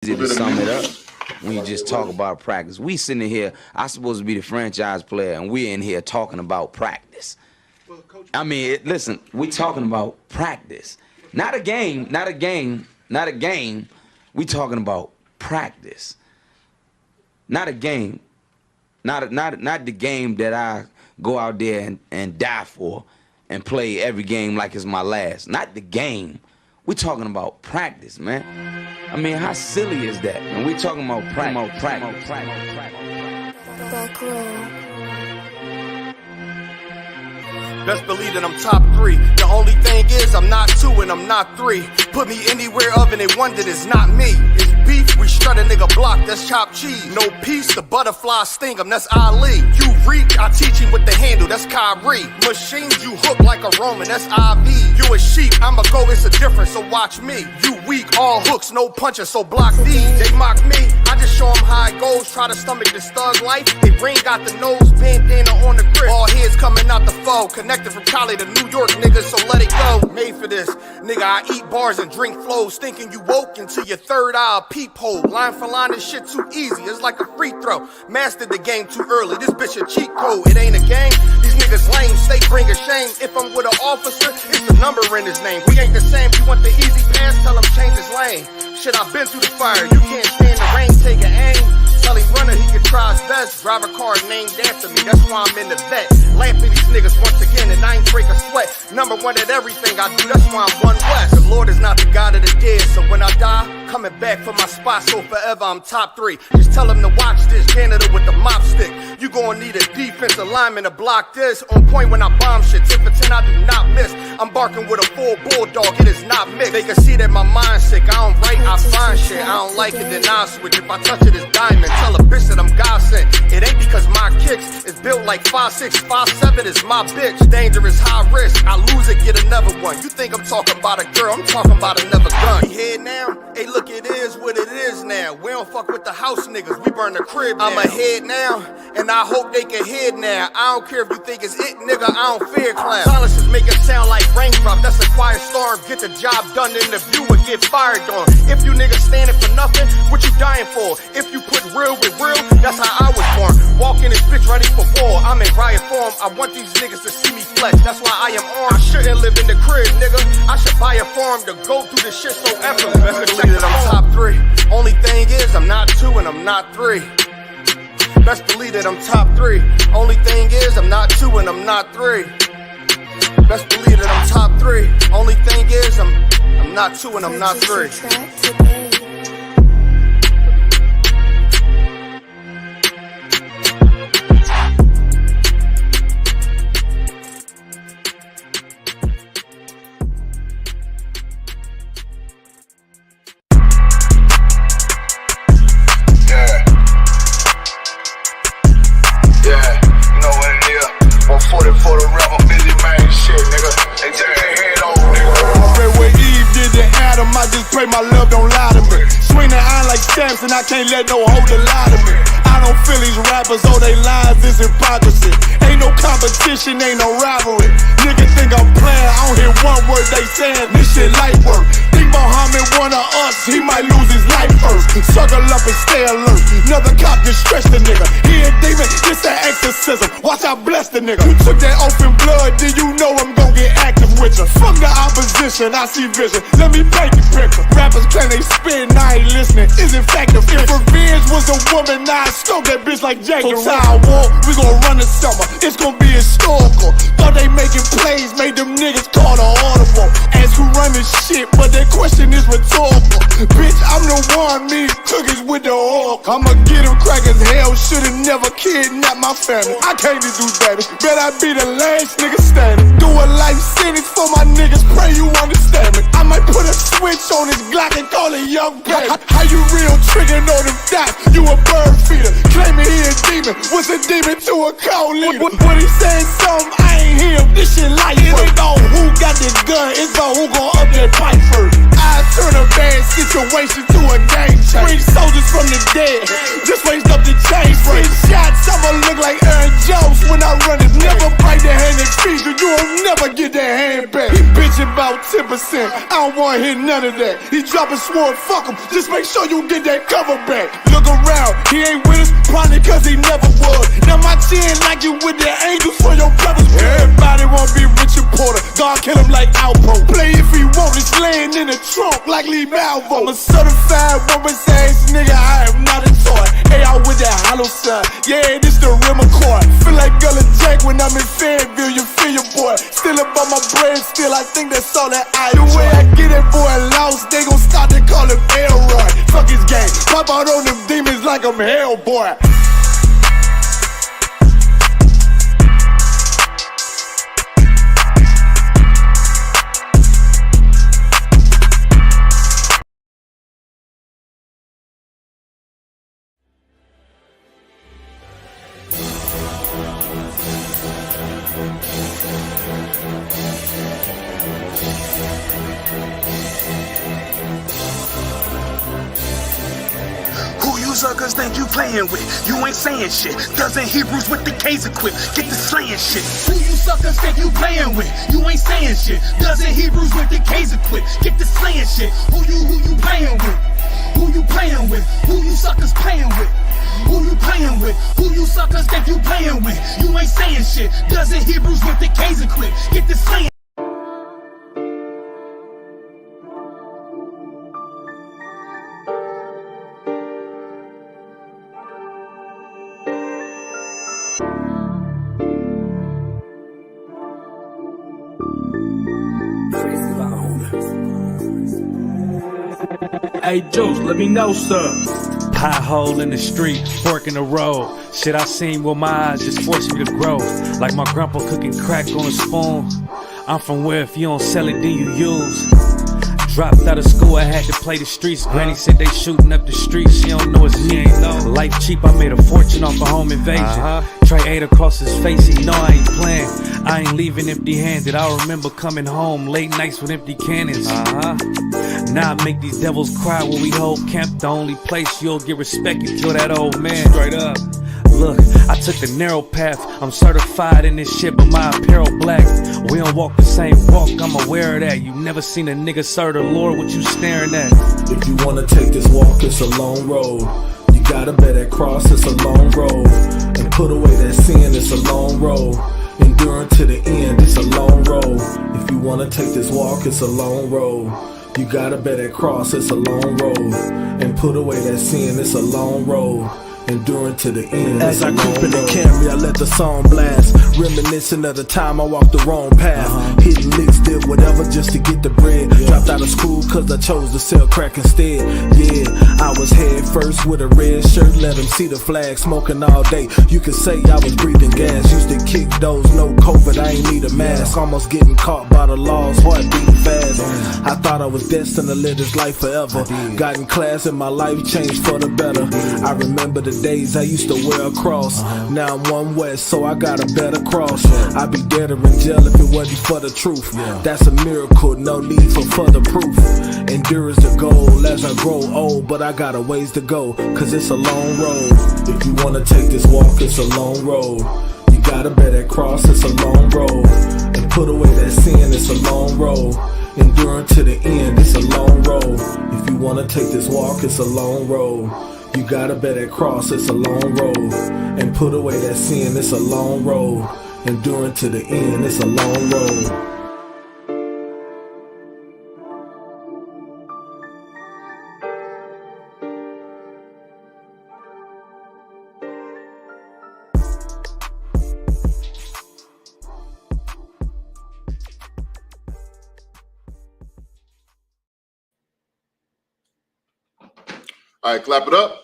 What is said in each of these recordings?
Easy to sum it up when you just talk about practice. We sitting here, I'm supposed to be the franchise player, and we're in here talking about practice. I mean, listen, we talking about practice. Not a game, not a game, not a game. We talking about practice. Not a game. Not the game that I go out there and die for and play every game like it's my last. Not the game. We talking about practice, man. I mean, how silly is that? And we talking about practice. Back row. Best believe that I'm top 3. The only thing is I'm not 2 and I'm not 3. Put me anywhere of and they wonder it's not me. It's beef, we strut a nigga block, that's chopped cheese. No peace, the butterfly sting him, that's Ali. You reek, I teach him with the handle, that's Kyrie. Machines you hook like a Roman, that's IV. You a sheep, I'ma go, it's a difference, so watch me. You weak, all hooks, no punches, so block these. They mock me, I just show them how it goes. Try to stomach this thug life. They ring got the nose, bandana on the grip. All heads coming out the foe. Connected from Cali to New York, niggas, so let it go. Made for this, nigga, I eat bars and drink flows. Thinking you woke into your third eye, peephole. Line for line, this shit too easy, it's like a free throw. Mastered the game too early, this bitch a cheat code. It ain't a game, these niggas lame, they bring a shame. If I'm with an officer, it's the number in his name. We ain't the same, you want the easy pass, tell him change his lane. Shit, I've been through the fire, you can't stand the rain, take an aim. Tell him runner, he can try his best. Drive a car named after me, that's why I'm in the vet. Lamping these niggas once again, and I ain't break a sweat. Number 1 at everything I do, that's why I'm one West. The Lord is not the God of the dead, so when I die, coming back for my spot, so forever I'm top 3. Just tell him to watch this janitor with the mop stick. You gon' need a defensive lineman to block this. On point when I bomb shit, 10 for 10 I do not miss. I'm barking with a full bulldog, it is not mixed. They can see that my mind's sick, I don't write, I find shit. I don't like it, then I switch. If I touch it, it's diamond. Tell a bitch that I'm God sent. It ain't because my kicks is built like 5'6", 5'7" is my bitch. Dangerous, high risk. I lose it, get another one. You think I'm talking about a girl? I'm talking about another gun. We here now? Hey, look, it is what it is now. We don't fuck with the house niggas. We burn the crib down. I'm ahead now, and I hope they can hear now. I don't care if you think it's it, nigga. I don't fear clowns. Silences make it sound like raindrop. That's a quiet storm. Get the job done in the view and get fired on. If you niggas standing for nothing, what you dying for? If you put real with real, that's how I was born. Walk in this bitch ready for war. I'm in riot form. I want these niggas to see me flex. That's why I am armed. I shouldn't live in the crib, nigga. I should buy a farm to go through this shit so effortless. Best believe that I'm top 3. Only thing is I'm not 2 and I'm not 3. Best believe that I'm top 3. Only thing is I'm not 2 and I'm not 3. Best believe that I'm top 3. Only thing is I'm not 2 and I'm not 3. My love don't lie to me. Swing the iron like stamps and I can't let no holder lie to me. I don't feel these rappers, oh they lies is hypocrisy. Ain't no competition, ain't no rivalry. Nigga think I'm playing, I don't hear one word they saying. This shit light work. Think Muhammad one of us, he might lose his life first. Circle up and stay alert. Another cop just stretch the nigga. He a demon, this an exorcism. Watch I bless the nigga. You took that open blood, then you know I'm gon' get active with you. From the opposition, I see vision. Let me paint the picture. Rappers claim they spit and I ain't listening. Is in fact the if revenge was a woman, now I stroke that bitch like Jackie. So I war, we gon' run the summer. It's gon' be historical. Thought they making plays, made them niggas call the audible. Ask who run this shit, but that question is rhetorical. Bitch, I'm the one, me cookies with the oil. I'ma get them crackers, hell, should've never kidnapped my family. I can't do that. Bet I be the last nigga standing. Do a life sentence for my niggas, pray you understand me. I might put a switch on this Glock and call it young baby. How you real trigger on them stop, you a bird feeder. Claiming he a demon, what's a demon to a cold leader? What he said something, I ain't hear him, this shit life. It ain't on who got the gun, it's on who gon' up that pipe first. I turn a bad situation to a game changer. Bring soldiers from the dead, just raised up the chain first. Shots, I'ma look like Aaron Jones when I run it. Never bite the hand and feed you, you'll never get that hand back. He bitchin' about 10%, I don't wanna hear none of that. He dropping sword, fuck him, just make sure you get that cover back. Look around, he ain't with us, probably cause he never was. Now my chin like you with the angels for your brothers. Everybody wanna be Richard Porter, God kill him like Alpo. Play if he want, it's laying in the trunk like Lee Malvo. I'm a certified woman's ass nigga, I am not a toy. Hey, out with that hollow side, yeah, this the real McCoy. Feel like Gullah Jack when I'm in Fayetteville, you feel your boy. Still about my bread, still I think that's all that I do. The way I get it, boy, lost, they gon' start to call him N.O.R.E. Fuck his game, pop out on them demons like I'm Hellboy. Suckers think you playing with, you ain't saying shit. Dozen Hebrews with the K's equipped, get the slaying shit. Who you suckers think you playing with, you ain't saying shit. Dozen Hebrews with the K's equipped, get the slaying shit. Who you playing with? Who you playing with? Who you suckers playing with? Who you playing with? Who you suckers think you playing with? You ain't saying shit. Dozen Hebrews with the K's equipped, get the slaying. Hey, Juice, let me know, sir. Pothole in the street, fork in the road. Shit I seen with my eyes just forced me to grow. Like my grandpa cooking crack on a spoon. I'm from where if you don't sell it, then you use. Dropped out of school, I had to play the streets. Granny said they shooting up the streets. She don't know it's me. Life cheap, I made a fortune off a home invasion. Trey ate across his face, he know I ain't playing. I ain't leaving empty-handed. I remember coming home late nights with empty cannons. Now I make these devils cry when we hold camp. The only place you'll get respect, you kill that old man. Straight up. Look, I took the narrow path. I'm certified in this shit, but my apparel black. We don't walk the same walk, I'm aware of that. You never seen a nigga serve the Lord, what you staring at? If you wanna take this walk, it's a long road. You gotta bear that cross, it's a long road. And put away that sin, it's a long road. Enduring to the end, it's a long road. If you wanna take this walk, it's a long road. You gotta bear that cross, it's a long road. And put away that sin, it's a long road. Enduring to the end. As I creep in the Camry, I let the song blast. Reminiscing of the time I walked the wrong path. Hitting licks, did whatever just to get the bread. Dropped out of school cause I chose to sell crack instead. Yeah, I was head first with a red shirt. Let them see the flag, smoking all day. You could say I was breathing gas. Used to kick those, no COVID, I ain't need a mask. Almost getting caught by the laws, heart beating fast. I thought I was destined to live this life forever. Got in class and my life changed for the better. I remember the days I used to wear a cross. Now I'm one West, so I got a better cross. I'd be dead or in jail if it wasn't for the truth. That's a miracle, no need for further proof. Endurance the goal as I grow old, but I got a ways to go, cause it's a long road. If you wanna take this walk, it's a long road. You gotta bear that cross, it's a long road. And put away that sin, it's a long road. Enduring to the end, it's a long road. If you wanna take this walk, it's a long road. You gotta bear that cross, it's a long road. And put away that sin, it's a long road. Enduring to the end, it's a long road. All right, clap it up.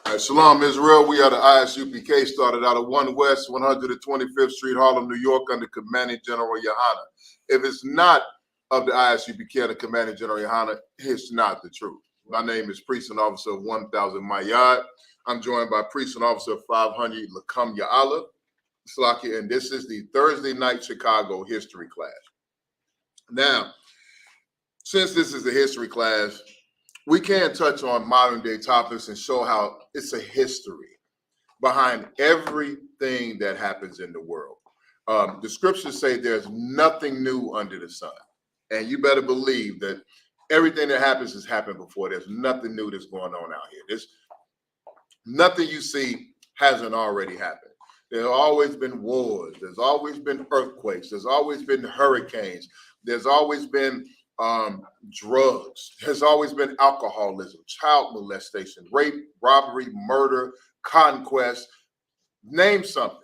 All right, Shalom, Israel. We are the ISUPK, started out of 1 West, 125th Street, Harlem, New York, under Commanding General Yohana. If it's not of the ISUPK under Commanding General Yohana, it's not the truth. My name is Precinct Officer 1000 Mayad. I'm joined by Precinct Officer 500 Lakamya Allah Slaki, and this is the Thursday night Chicago history class. Now, since this is a history class, we can touch on modern day topics and show how it's a history behind everything that happens in the world. The scriptures say there's nothing new under the sun. And you better believe that everything that happens has happened before. There's nothing new that's going on out here. There's nothing you see hasn't already happened. There's always been wars. There's always been earthquakes. There's always been hurricanes. There's always been drugs. There's always been alcoholism, child molestation, rape, robbery, murder, conquest. Name something.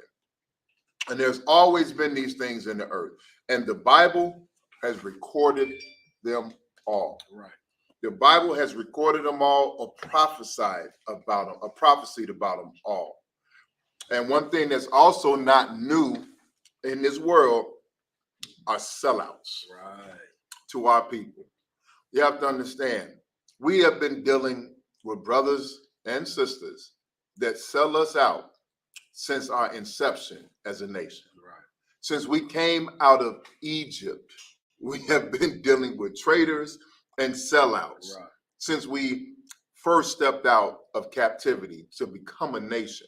And there's always been these things in the earth. And the Bible has recorded them all. Right. The Bible has recorded them all or prophesied about them, or prophesied about them all. And one thing that's also not new in this world are sellouts to our people. You have to understand, we have been dealing with brothers and sisters that sell us out since our inception as a nation. Right. Since we came out of Egypt, we have been dealing with traitors and sellouts since we first stepped out of captivity to become a nation.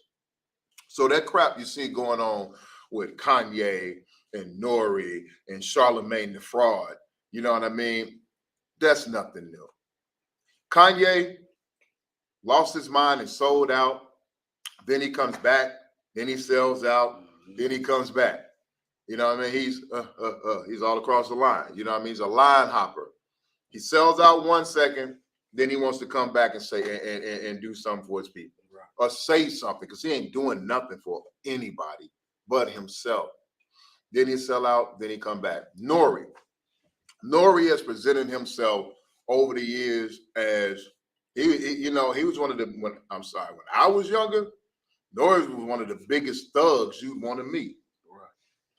So that crap you see going on with KANYE and N.O.R.E and Charlemagne the fraud, you know what I mean? That's nothing new. KANYE lost his mind and sold out. Then he comes back. Then he sells out. Then he comes back. You know what I mean? He's all across the line. You know what I mean? He's a line hopper. He sells out 1 second. Then he wants to come back and say and do something for his people. Or say something, because he ain't doing nothing for anybody but himself. Then he sell out, then he come back. N.O.R.E has presented himself over the years as he was one of the when I was younger, N.O.R.E was one of the biggest thugs you'd want to meet. Right.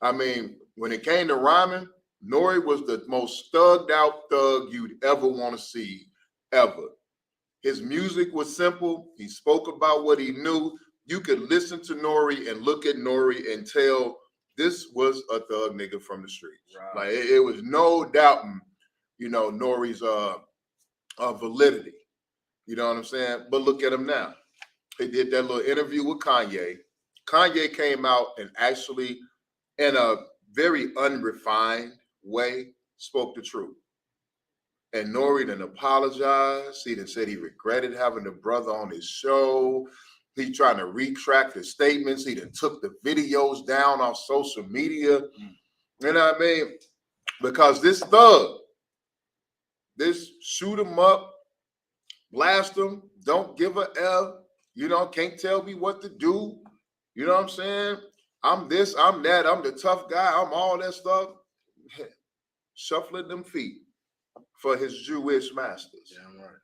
I mean, when it came to rhyming, N.O.R.E was the most thugged out thug you'd ever want to see, ever. His music was simple. He spoke about what he knew. You could listen to N.O.R.E and look at N.O.R.E and tell this was a thug nigga from the streets. Right. Like it was no doubting, N.O.R.E's validity. You know what I'm saying? But look at him now. He did that little interview with KANYE. KANYE came out and actually, in a very unrefined way, spoke the truth. And N.O.R.E done apologized. He done said he regretted having the brother on his show. He trying to retract his statements. He done took the videos down on social media. You know what I mean? Because this thug, this shoot him up, blast him, don't give a F, can't tell me what to do. You know what I'm saying? I'm this, I'm that, I'm the tough guy, I'm all that stuff. Shuffling them feet for his Jewish masters. Yeah, right.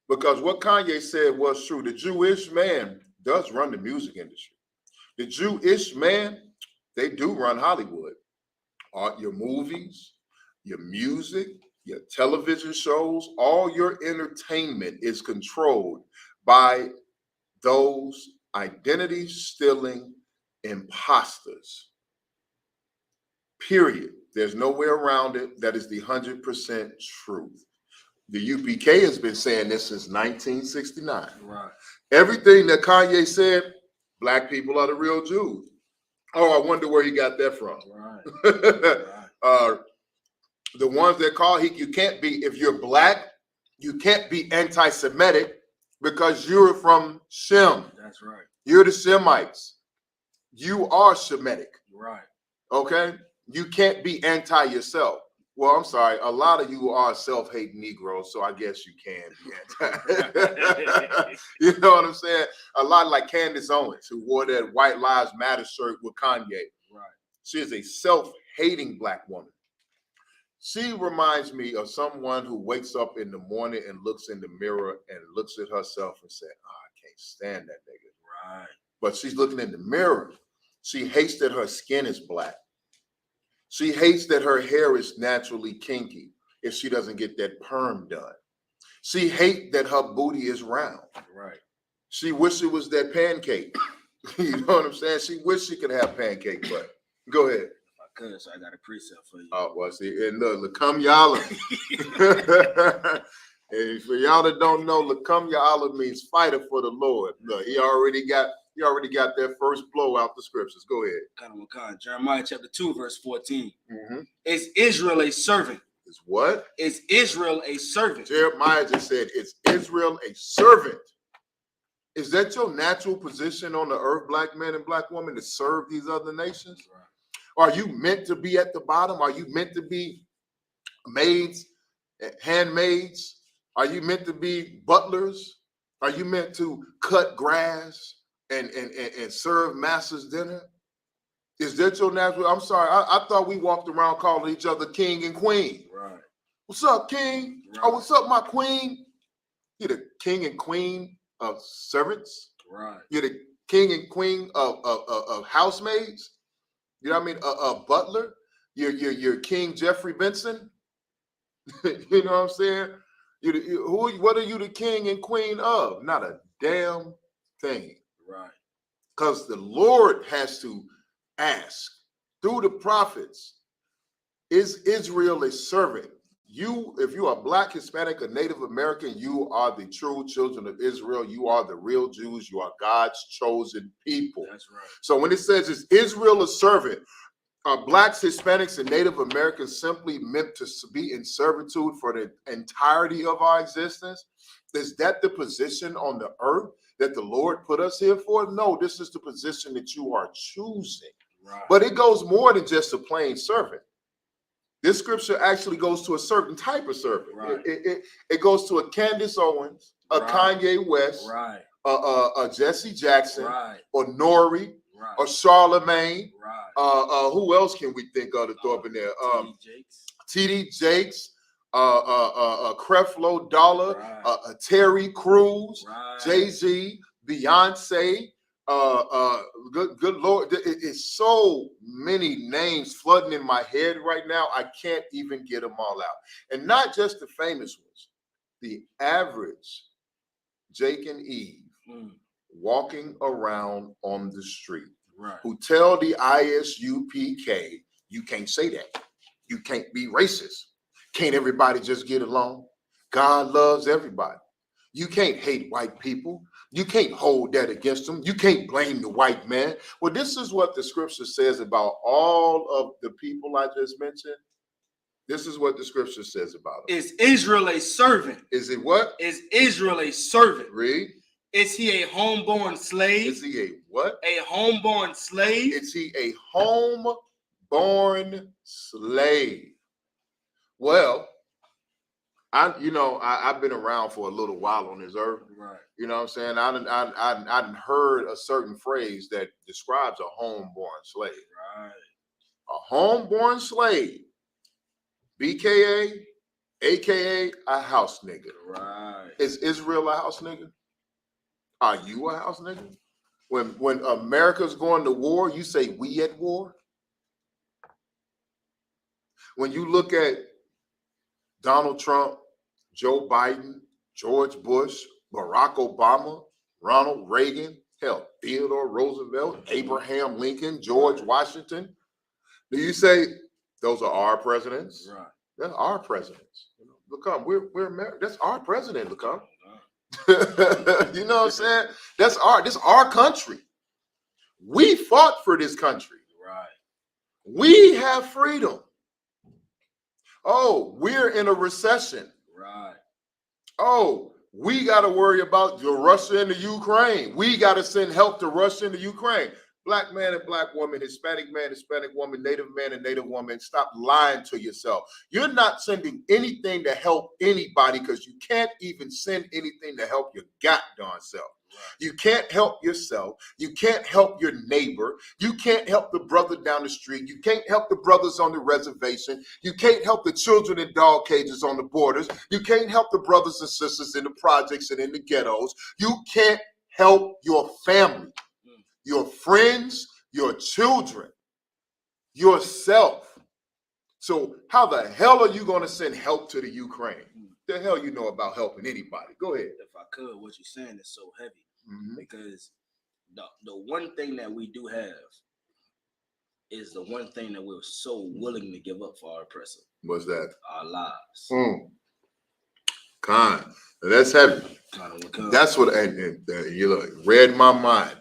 Because what KANYE said was true. The Jewish man does run the music industry. The Jewish man, they do run Hollywood. Your movies, your music, your television shows, all your entertainment is controlled by those identity-stealing imposters. Period. There's no way around it. That is the 100% truth. The UPK has been saying this since 1969. Right. Everything that KANYE said, black people are the real Jews. Oh, I wonder where he got that from. Right. The ones that call, you can't be, if you're black, you can't be anti-Semitic because you're from Shem. That's right. You're the Shemites. You are Shemitic. Right. Okay? You can't be anti-yourself. Well, I'm sorry. A lot of you are self-hating Negroes, so I guess you can be anti. You know what I'm saying? A lot like Candace Owens, who wore that White Lives Matter shirt with KANYE. Right. She is a self-hating black woman. She reminds me of someone who wakes up in the morning and looks in the mirror and looks at herself and said, "Oh, I can't stand that nigga." Right. But she's looking in the mirror. She hates that her skin is black. She hates that her hair is naturally kinky if she doesn't get that perm done. She hate that her booty is round. Right. She wish it was that pancake. You know what I'm saying? She wish she could have pancake butt. Go ahead. If I could, so I got a precept for you. Oh, well, see, and look, Kanye. And for y'all that don't know, Kanye means fighter for the Lord. Look, he already got that first blow out the scriptures. Go ahead. Jeremiah chapter 2, verse 14. Mm-hmm. Is Israel a servant? Is what? Is Israel a servant? Jeremiah just said, is Israel a servant? Is that your natural position on the earth, black man and black woman, to serve these other nations? Right. Are you meant to be at the bottom? Are you meant to be maids, handmaids? Are you meant to be butlers? Are you meant to cut grass and serve master's dinner? Is that your natural? I'm sorry, I thought we walked around calling each other king and queen. Right. What's up, king? Right. Oh, what's up, my queen? You're the king and queen of servants. Right. You're the king and queen of housemaids. You know what I mean? A butler. You're King Jeffrey Benson. You know what I'm saying? What are you the king and queen of? Not a damn thing. Right. Because the Lord has to ask through the prophets, is Israel a servant? If you are Black, Hispanic, or Native American, you are the true children of Israel. You are the real Jews. You are God's chosen people. That's right. So when it says, is Israel a servant? Are Blacks, Hispanics, and Native Americans simply meant to be in servitude for the entirety of our existence? Is that the position on the earth that the Lord put us here for? No, this is the position that you are choosing. Right. But it goes more than just a plain servant. This scripture actually goes to a certain type of servant. Right. It goes to a Candace Owens, a right. Kanye West, right. A Jesse Jackson, right. Or N.O.R.E, right. Or Charlemagne. Right. Who else can we think of to throw up in there? T.D. Jakes, Creflo Dollar, right. Terry Crews, right. Jay-Z, Beyonce. Good Lord, it's so many names flooding in my head right now. I can't even get them all out. And not just the famous ones, the average Jake and Eve walking around on the street, right. Who tell the ISUPK, you can't say that. You can't be racist. Can't everybody just get along? God loves everybody. You can't hate white people. You can't hold that against them. You can't blame the white man. Well, this is what the scripture says about all of the people I just mentioned. This is what the scripture says about them. Is Israel a servant? Is it what? Is Israel a servant? Read. Is he a homeborn slave? Is he a what? A homeborn slave? Is he a homeborn slave? Well, I've been around for a little while on this earth. Right. You know what I'm saying? I heard a certain phrase that describes a homeborn slave. Right. A homeborn slave, BKA, AKA a house nigga. Right. Is Israel a house nigga? Are you a house nigga? When America's going to war, you say we at war? When you look at Donald Trump, Joe Biden, George Bush, Barack Obama, Ronald Reagan, hell, Theodore Roosevelt, Abraham Lincoln, George Washington, do you say those are our presidents? Right. They're our presidents. Look up, we're America. That's our president. Look up. You know what I'm saying? This our country. We fought for this country. Right. We have freedom. Oh, we're in a recession. Right. Oh, we got to worry about Russia and the Ukraine. We got to send help to Russia and the Ukraine. Black man and black woman, Hispanic man, Hispanic woman, Native man and Native woman, stop lying to yourself. You're not sending anything to help anybody because you can't even send anything to help your goddamn self. You can't help yourself. You can't help your neighbor. You can't help the brother down the street. You can't help the brothers on the reservation. You can't help the children in dog cages on the borders. You can't help the brothers and sisters in the projects and in the ghettos. You can't help your family, your friends, your children, yourself. So how the hell are you going to send help to the Ukraine? The hell you know about helping anybody? Go ahead. If I could, what you're saying is so heavy because the one thing that we do have is the one thing that we're so willing to give up for our oppressor. What's that? Our lives. That's heavy. That's what, and you look, read my mind.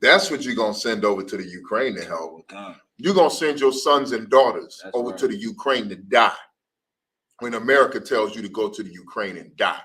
That's what you're going to send over to the Ukraine to help. You're going to send your sons and daughters over to the Ukraine to die when America tells you to go to the Ukraine and die.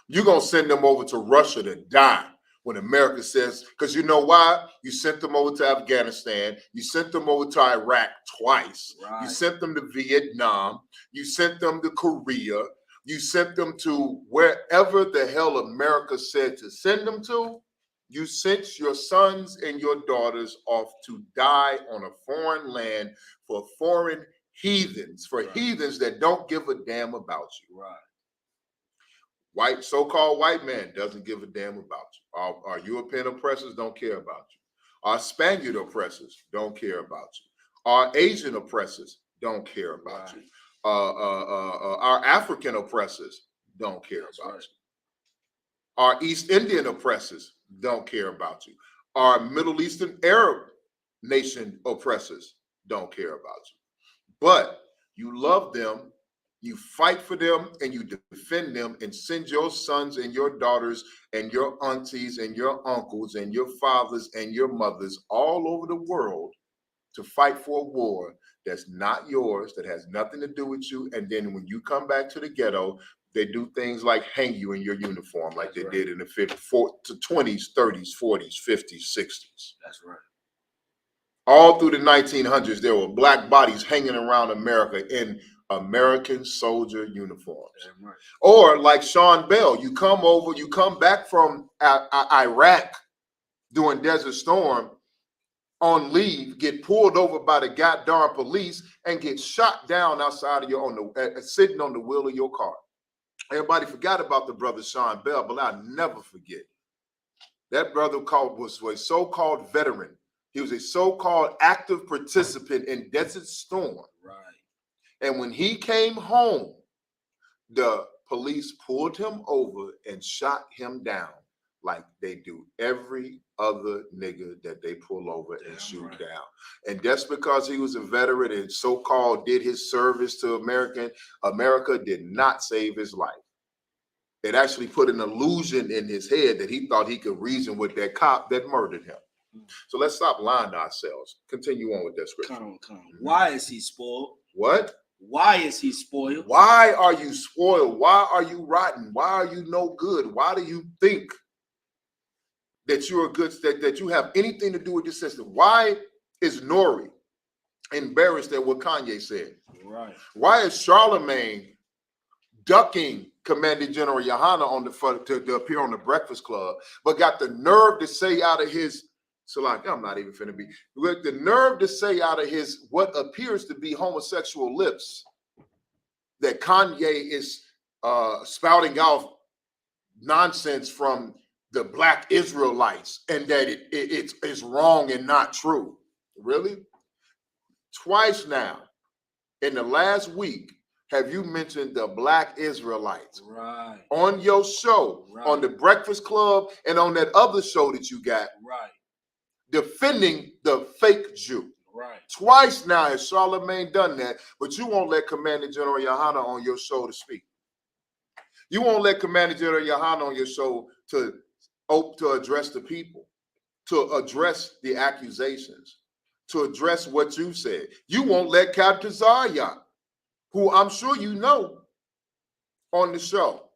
You're going to send them over to Russia to die when America says, because you know why? You sent them over to Afghanistan. You sent them over to Iraq twice. You sent them to Vietnam. You sent them to Korea. You sent them to wherever the hell America said to send them to. You sent your sons and your daughters off to die on a foreign land for foreign heathens, for heathens that don't give a damn about you. White, so-called white man doesn't give a damn about you. Our European oppressors don't care about you. Our Spaniard oppressors don't care about you. Our Asian oppressors don't care about you. Our African oppressors don't care about you. Our East Indian oppressors don't care about you. Our Middle Eastern Arab nation oppressors don't care about you. But you love them, you fight for them, and you defend them, and send your sons and your daughters and your aunties and your uncles and your fathers and your mothers all over the world to fight for a war that's not yours, that has nothing to do with you. And then when you come back to the ghetto, they do things like hang you in your uniform like they did in the 20s, 30s, 40s, 50s, 60s. That's right. All through the 1900s, there were black bodies hanging around America in American soldier uniforms. Right. Or like Sean Bell, you come back from Iraq during Desert Storm on leave, get pulled over by the goddamn police, and get shot down outside of your sitting on the wheel of your car. Everybody forgot about the brother Sean Bell, but I'll never forget. That brother was a so-called veteran. He was a so-called active participant in Desert Storm. Right. And when he came home, the police pulled him over and shot him down like they do every other nigga that they pull over and shoot down. And that's because he was a veteran and so-called did his service to America did not save his life. It actually put an illusion in his head that he thought he could reason with that cop that murdered him. So let's stop lying to ourselves. Continue on with that scripture. Why is he spoiled? What? Why is he spoiled? Why are you spoiled? Why are you rotten? Why are you no good? Why do you think that you're a good, that you have anything to do with this system? Why is N.O.R.E embarrassed at what Kanye said? Right. Why is Charlemagne ducking Commander General Yohana to appear on the Breakfast Club, but got the nerve to say out of his, so like, I'm not even finna be, with the nerve to say out of his what appears to be homosexual lips that Kanye is spouting out nonsense from the Black Israelites and that it's wrong and not true? Really? Twice now in the last week have you mentioned the Black Israelites on your show, on the Breakfast Club, and on that other show that you got, defending the fake Jew. Twice now has Charlemagne done that, but you won't let Commander General Yohana on your show to speak. You won't let Commander General Yohana on your show to address the people, to address the accusations, to address what you said. You won't let Captain Zarya, who I'm sure you know, on the show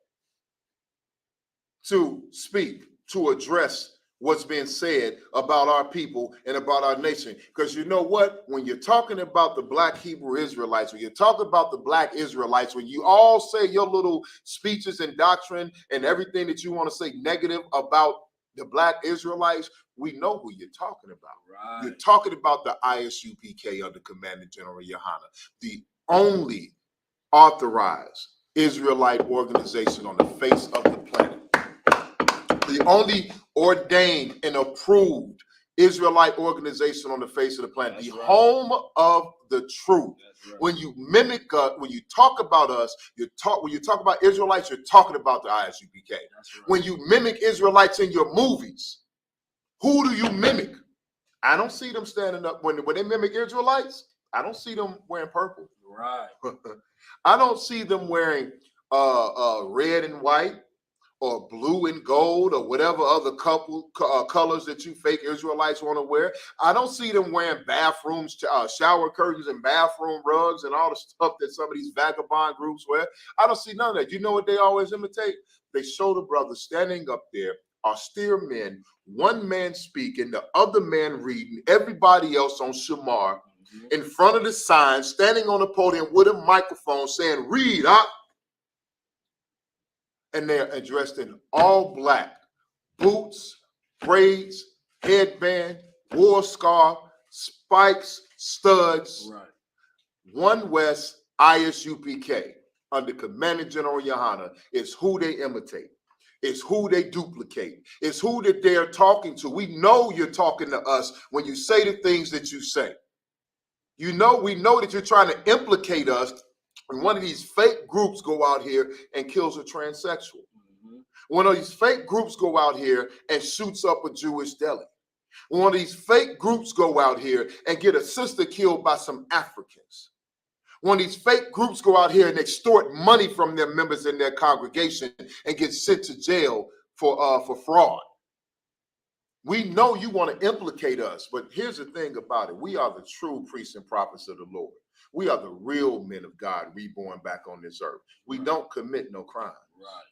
to speak, to address what's being said about our people and about our nation. Because you know what? When you're talking about the Black Hebrew Israelites, when you're talking about the Black Israelites, when you all say your little speeches and doctrine and everything that you want to say negative about the Black Israelites, we know who you're talking about. You're talking about the Isupk under Commander General Yohana, the only authorized Israelite organization on the face of the planet, the only ordained and approved Israelite organization on the face of the planet, That's the right. home of the truth. That's right. When you mimic us, when you talk about us, when you talk about Israelites, you're talking about the ISUPK. That's right. When you mimic Israelites in your movies, who do you mimic? I don't see them standing up when they mimic Israelites. I don't see them wearing purple. Right. I don't see them wearing red and white or blue and gold or whatever other colors that you fake Israelites want to wear. I don't see them wearing bathrooms, shower curtains and bathroom rugs and all the stuff that some of these vagabond groups wear. I don't see none of that. You know what they always imitate? They show the brothers standing up there, austere men, one man speaking, the other man reading, everybody else on Shamar, in front of the sign, standing on the podium with a microphone saying, read up. And they're dressed in all black, boots, braids, headband, war scarf, spikes, studs. Right. One West ISUPK under Commanding General Yohana is who they imitate. It's who they duplicate. It's who that they're talking to. We know you're talking to us when you say the things that you say. We know that you're trying to implicate us. And one of these fake groups go out here and kills a transsexual. One of these fake groups go out here and shoots up a Jewish deli. One of these fake groups go out here and get a sister killed by some Africans. One of these fake groups go out here and extort money from their members in their congregation and get sent to jail for fraud. We know you want to implicate us, but here's the thing about it. We are the true priests and prophets of the Lord. We are the real men of God reborn back on this earth. We don't commit no crime. Right.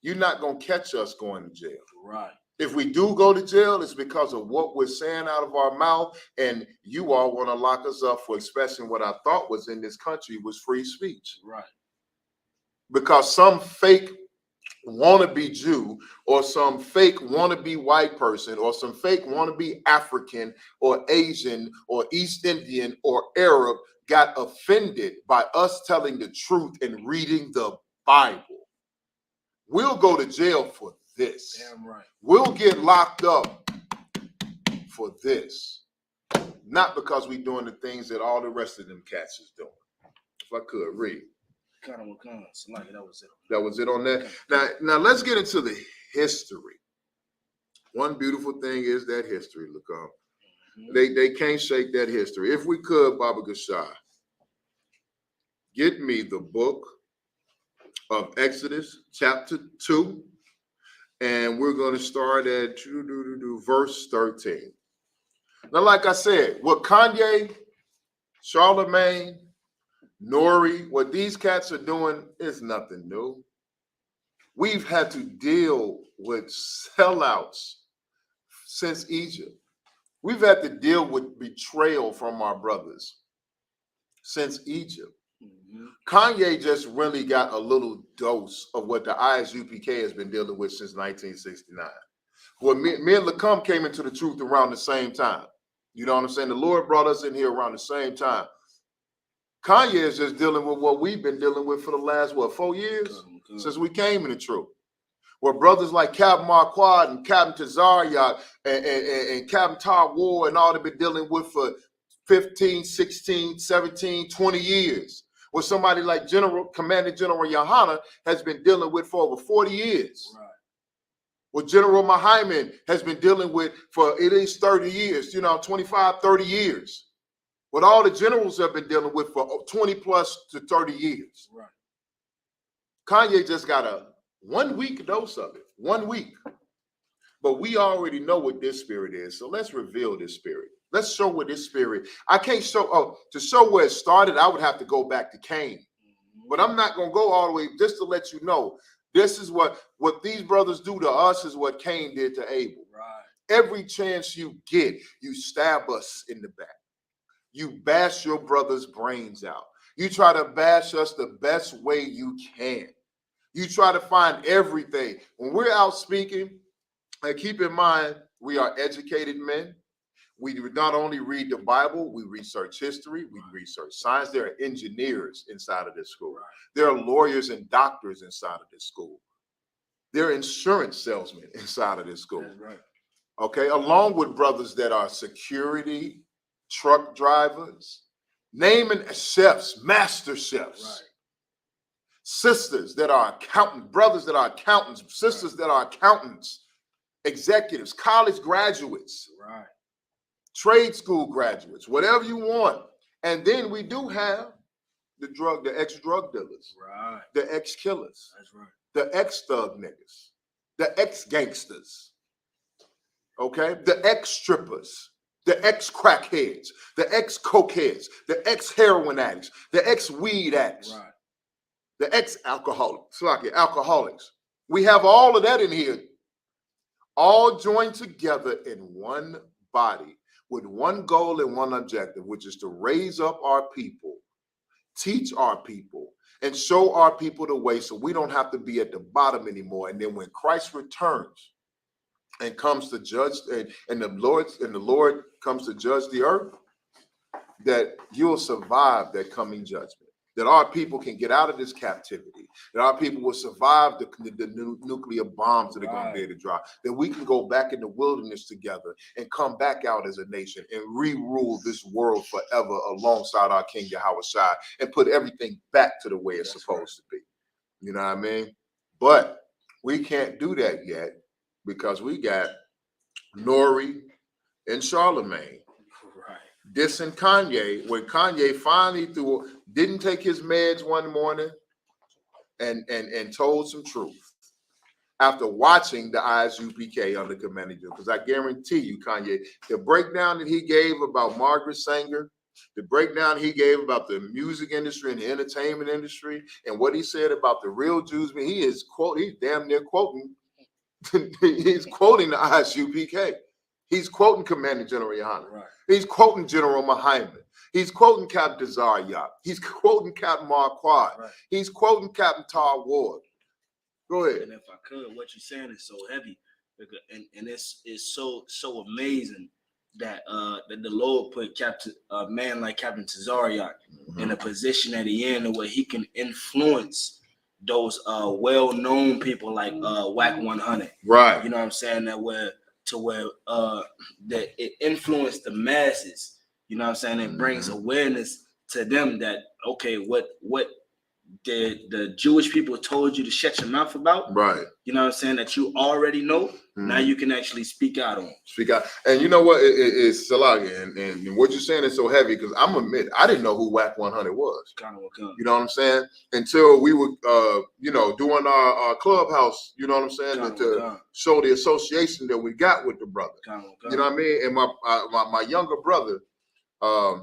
You're not going to catch us going to jail. Right. If we do go to jail, it's because of what we're saying out of our mouth, and you all want to lock us up for expressing what I thought was in this country was free speech. Right. Because some fake wannabe Jew or some fake wannabe white person or some fake wannabe African or Asian or East Indian or Arab got offended by us telling the truth and reading the Bible. We'll go to jail for this. Damn right. We'll get locked up for this. Not because we're doing the things that all the rest of them cats is doing. If I could read. That was it. That was it on that. Now let's get into the history. One beautiful thing is that history, Lacombe. They can't shake that history. If we could, Baba Gashai, get me the book of Exodus, chapter 2, and we're going to start at verse 13. Now, like I said, what Kanye, Charlemagne, N.O.R.E, what these cats are doing is nothing new. We've had to deal with sellouts since Egypt. We've had to deal with betrayal from our brothers since Egypt. Kanye just really got a little dose of what the ISUPK has been dealing with since 1969. Well, me and Lacombe came into the truth around the same time. You know what I'm saying? The Lord brought us in here around the same time. Kanye is just dealing with what we've been dealing with for the last, 4 years? Since we came in the truth. Where brothers like Captain Marquardt and Captain Tazaryak and Captain Tar War and all they've been dealing with for 15, 16, 17, 20 years. What somebody like Commanding General Yohana has been dealing with for over 40 years. Right. What General Mahaiman has been dealing with for at least 30 years, 25, 30 years. What all the generals have been dealing with for 20 plus to 30 years. Right. Kanye just got a 1 week dose of it, 1 week. But we already know what this spirit is, so let's reveal this spirit. Let's show what this spirit. I can't show, to show where it started, I would have to go back to Cain. But I'm not going to go all the way, just to let you know, this is what these brothers do to us is what Cain did to Abel. Right. Every chance you get, you stab us in the back. You bash your brother's brains out. You try to bash us the best way you can. You try to find everything. When we're out speaking, and keep in mind, we are educated men. We not only read the Bible, we research history, we research science. There are engineers inside of this school. Right. There are lawyers and doctors inside of this school. There are insurance salesmen inside of this school. That's right. Okay, along with brothers that are security, truck drivers, naming chefs, master chefs. Right. Sisters that are accountants, brothers that are accountants, sisters that are accountants, executives, college graduates, Right. trade school graduates, whatever you want. And then we do have the ex-drug dealers, Right. the ex-killers, That's right. the ex-thug niggas, the ex-gangsters, okay, the ex-strippers, the ex-crackheads, the ex-cokeheads, the ex-heroin addicts, the ex-weed addicts, Right. the ex-alcoholics, alcoholics. We have all of that in here, all joined together in one body with one goal and one objective, which is to raise up our people, teach our people, and show our people the way so we don't have to be at the bottom anymore. And then when Christ returns and comes to judge, and the Lord comes to judge the earth, that you'll survive that coming judgment. That our people can get out of this captivity, that our people will survive the nuclear bombs that are going to be able to drop, that we can go back in the wilderness together and come back out as a nation and re-rule this world forever alongside our King Yahushua and put everything back to the way it's supposed to be. You know what I mean? But we can't do that yet because we got N.O.R.E. and Charlemagne dissing Kanye, when Kanye finally didn't take his meds one morning and told some truth after watching the Isupk under Commander Joe. Because I guarantee you, Kanye, the breakdown that he gave about Margaret Sanger, the breakdown he gave about the music industry and the entertainment industry, and what he said about the real Jews, he's damn near quoting, he's quoting the Isupk. He's quoting Commander General Yohanan. Right. He's quoting General Muhammad. He's quoting Captain Zaryat. He's quoting Captain Marquardt. Right. He's quoting Captain Tar Ward. Go ahead. And if I could, what you're saying is so heavy, and it's so amazing that that the Lord put a man like Captain Zaryat in a position at the end where he can influence those well-known people like Whack 100. Right. You know what I'm saying? That it influenced the masses. You know what I'm saying? It brings awareness to them that, okay, what the Jewish people told you to shut your mouth about, right? You know what I'm saying, that you already know. Now you can actually speak out on. Speak out. And you know what? It's Salagi, and what you're saying is so heavy because I'm admit I didn't know who Whack 100 was. You know what I'm saying? Until we were doing our clubhouse, you know what I'm saying, to show the association that we got with the brother. You know what I mean? And my younger brother, I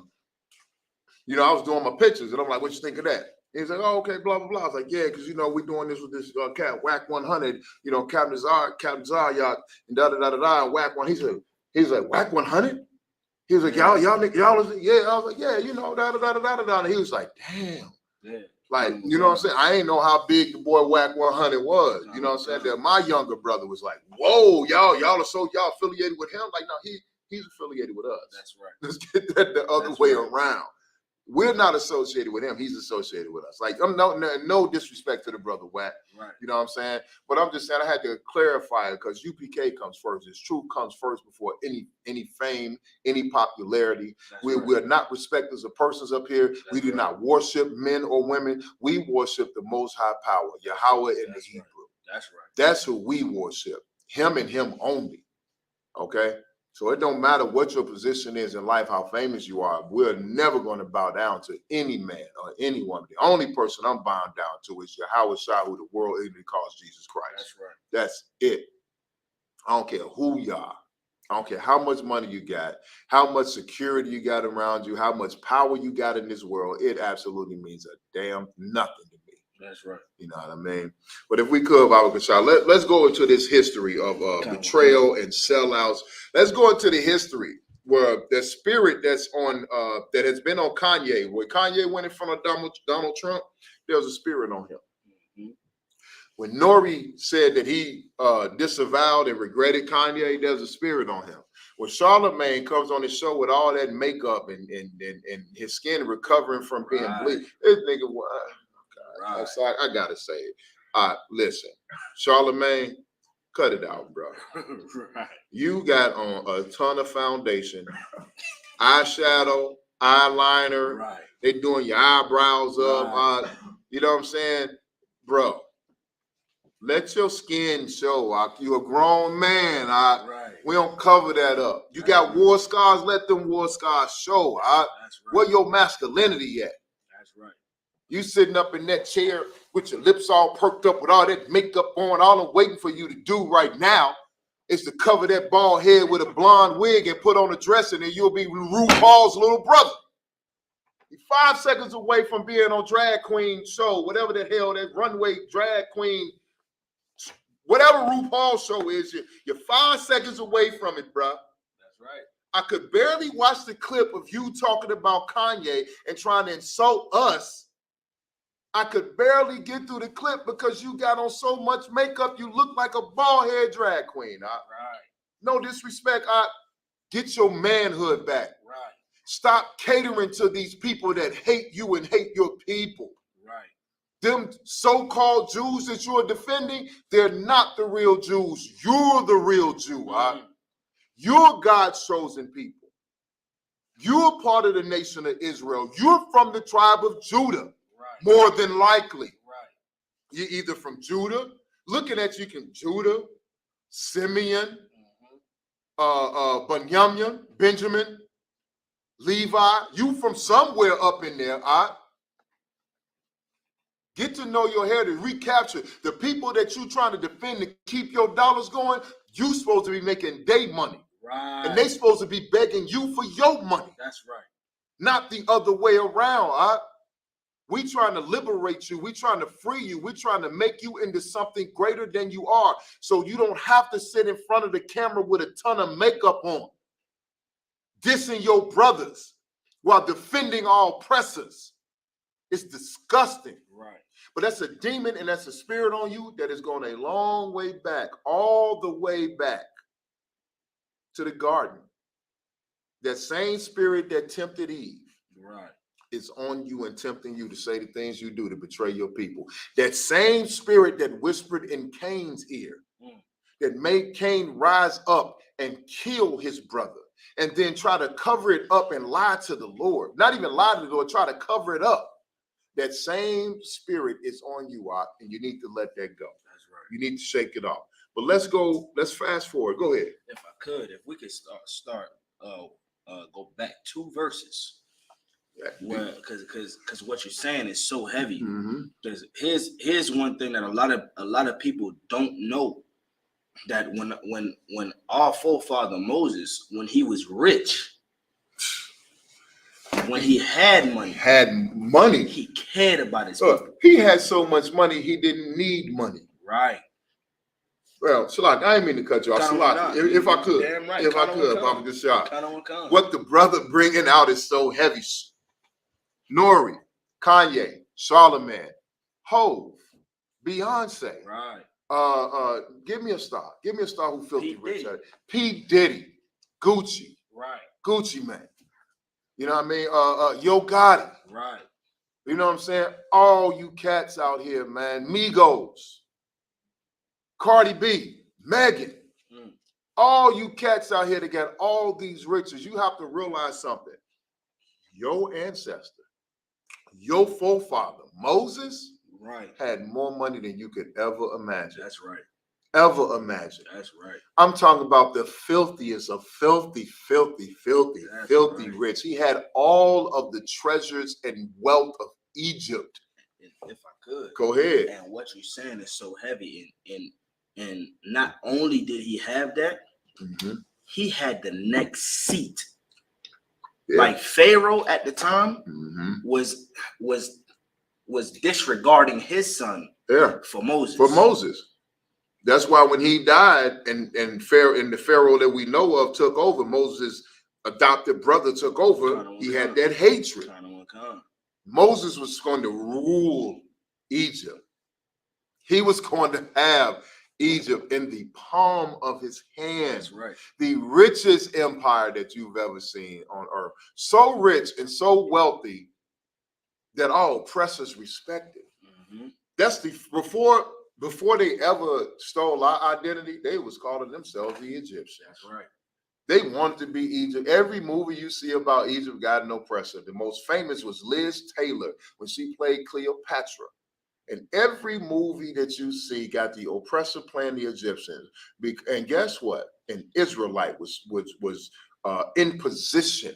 was doing my pictures and I'm like, what you think of that? He's like, oh, okay, blah, blah, blah. I was like, yeah, because, we're doing this with this cat, Whack 100, Captain Zaryat, and da-da-da-da-da, and Whack 1. He's like, Whack 100? He was like, y'all, yeah. I was like, yeah, da-da-da-da-da-da. And he was like, damn. Yeah. Like, you know what I'm saying? I ain't know how big the boy Whack 100 was. You know what I'm saying? That my younger brother was like, whoa, y'all affiliated with him? Like, no, he's affiliated with us. That's right. Let's get that the other way around. We're not associated with him. He's associated with us. Like, I'm no disrespect to the brother Whack. Right. You know what I'm saying? But I'm just saying I had to clarify it because UPK comes first. His truth comes first before any fame, any popularity. We're not respecters of persons up here. We do not worship men or women. We worship the Most High Power, Yahweh in the Hebrew. That's right. That's who we worship. Him and him only. Okay? So it don't matter what your position is in life, how famous you are. We're never going to bow down to any man or any woman. The only person I'm bowing down to is Yahushua, who the world ignorantly calls Jesus Christ. That's right. That's it. I don't care who you are. I don't care how much money you got, how much security you got around you, how much power you got in this world. It absolutely means a damn nothing to me. That's right. You know what I mean? But if we could, let's go into this history of betrayal and sellouts. Let's go into the history where the spirit that's on that has been on Kanye, where Kanye went in front of Donald Trump, there was a spirit on him. Mm-hmm. When N.O.R.E. said that he disavowed and regretted Kanye, there's a spirit on him. When Charlemagne comes on his show with all that makeup and his skin recovering from being bleached, this nigga was. Right. So I gotta say it. Listen, Charlemagne, cut it out, bro. Right. You got on a ton of foundation, eyeshadow, eyeliner. Right. They doing your eyebrows up. Right. You know what I'm saying, bro? Let your skin show. You a grown man. Right. We don't cover that up. You got war scars. Let them war scars show. That's right. Where your masculinity at? That's right. You sitting up in that chair with your lips all perked up with all that makeup on. All I'm waiting for you to do right now is to cover that bald head with a blonde wig and put on a dress, and then you'll be RuPaul's little brother. You're 5 seconds away from being on drag queen show, whatever the hell that runway drag queen, whatever RuPaul show is, you're 5 seconds away from it, bro. That's right. I could barely watch the clip of you talking about Kanye and trying to insult us. I could barely get through the clip because you got on so much makeup, you look like a bald head drag queen. Right. No disrespect. Get your manhood back. Right. Stop catering to these people that hate you and hate your people. Right. Them so-called Jews that you're defending, they're not the real Jews. You're the real Jew. You're God's chosen people. You're part of the nation of Israel. You're from the tribe of Judah. Right. More than likely. Right. You're either from Judah, looking at you can Judah, Simeon, Benjamin, Levi. You from somewhere up in there. Get to know your heritage, recapture the people that you trying to defend to keep your dollars going. You supposed to be making their money. Right. And they supposed to be begging you for your money. That's right. Not the other way around. We trying to liberate you. We trying to free you. We trying to make you into something greater than you are. So you don't have to sit in front of the camera with a ton of makeup on, dissing your brothers while defending our oppressors. It's disgusting. Right. But that's a demon and that's a spirit on you that is going a long way back, all the way back to the garden. That same spirit that tempted Eve. Right. Is on you and tempting you to say the things you do to betray your people. That same spirit that whispered in Cain's ear, that made Cain rise up and kill his brother, and then try to cover it up and lie to the Lord. Not even lie to the Lord, try to cover it up. That same spirit is on you, and you need to let that go. That's right. You need to shake it off. But let's fast forward. Go ahead. If we could go back 2 verses. Well, because what you're saying is so heavy. Because here's one thing that a lot of people don't know, that when our forefather Moses, when he was rich, when he had money, he cared about his people. He had so much money he didn't need money. Right. Well, Shalak, I didn't mean to cut you off. Shalak, if I could, right. if I could, Papa Gashad. What What the brother bringing out is so heavy. N.O.R.E, Kanye, Charlemagne, Hove, Beyonce. Right. Give me a star. Give me a star who filthy rich. P. Diddy. Diddy, Gucci. Right. Gucci man. You know what I mean? Yo Gotti. Right. You know what I'm saying? All you cats out here, man. Migos. Cardi B. Megan. All you cats out here that got all these riches. You have to realize something. Your ancestor, your forefather, Moses, right, had more money than you could ever imagine. That's right. Ever imagine. That's right. I'm talking about the filthiest of filthy right. rich. He had all of the treasures and wealth of Egypt. If I could. Go ahead. And what you're saying is so heavy. And not only did he have that, he had the next seat. Yeah. Like Pharaoh at the time was disregarding his son for Moses. For Moses. That's why when he died and the Pharaoh that we know of took over, Moses' adopted brother took over, he had that hatred. Moses was going to rule Egypt. He was going to have Egypt in the palm of his hands. Right. The richest empire that you've ever seen on earth. So rich and so wealthy that all oppressors respected. That's before Before they ever stole our identity, they was calling themselves the Egyptians. That's right. They wanted to be Egypt. Every movie you see about Egypt got an oppressor. The most famous was Liz Taylor when she played Cleopatra. And every movie that you see got the oppressor playing the Egyptians. And guess what? An Israelite was in position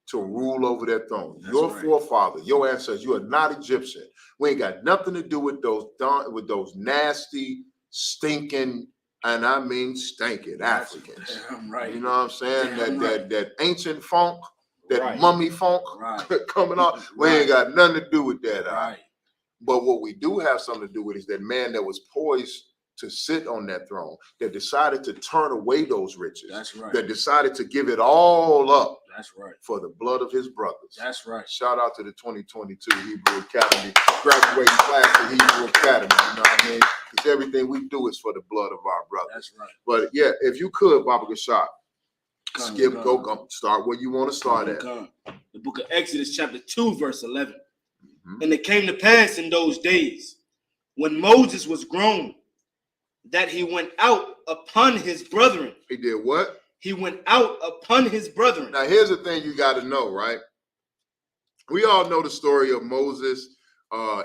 to rule over that throne. That's your right. forefather, your ancestors, you are not Egyptian. We ain't got nothing to do with those nasty, stinking, and I mean stinking Africans. Right. You know what I'm saying? Right. That ancient funk, that Right. mummy funk Right. coming off. We ain't got nothing to do with that. Right. But what we do have something to do with is that man that was poised to sit on that throne, that decided to turn away those riches. That's right. That decided to give it all up. That's right. For the blood of his brothers. That's right. Shout out to the 2022 Hebrew Academy, graduating class of Hebrew Academy. You know what I mean? Because everything we do is for the blood of our brothers. That's right. But yeah, if you could, Baba Gashad, go start where you want to start at. The book of Exodus, chapter 2, verse 11. And it came to pass in those days, when Moses was grown, that he went out upon his brethren. He did what? He went out upon his brethren. Now, here's the thing you got to know, right? We all know the story of Moses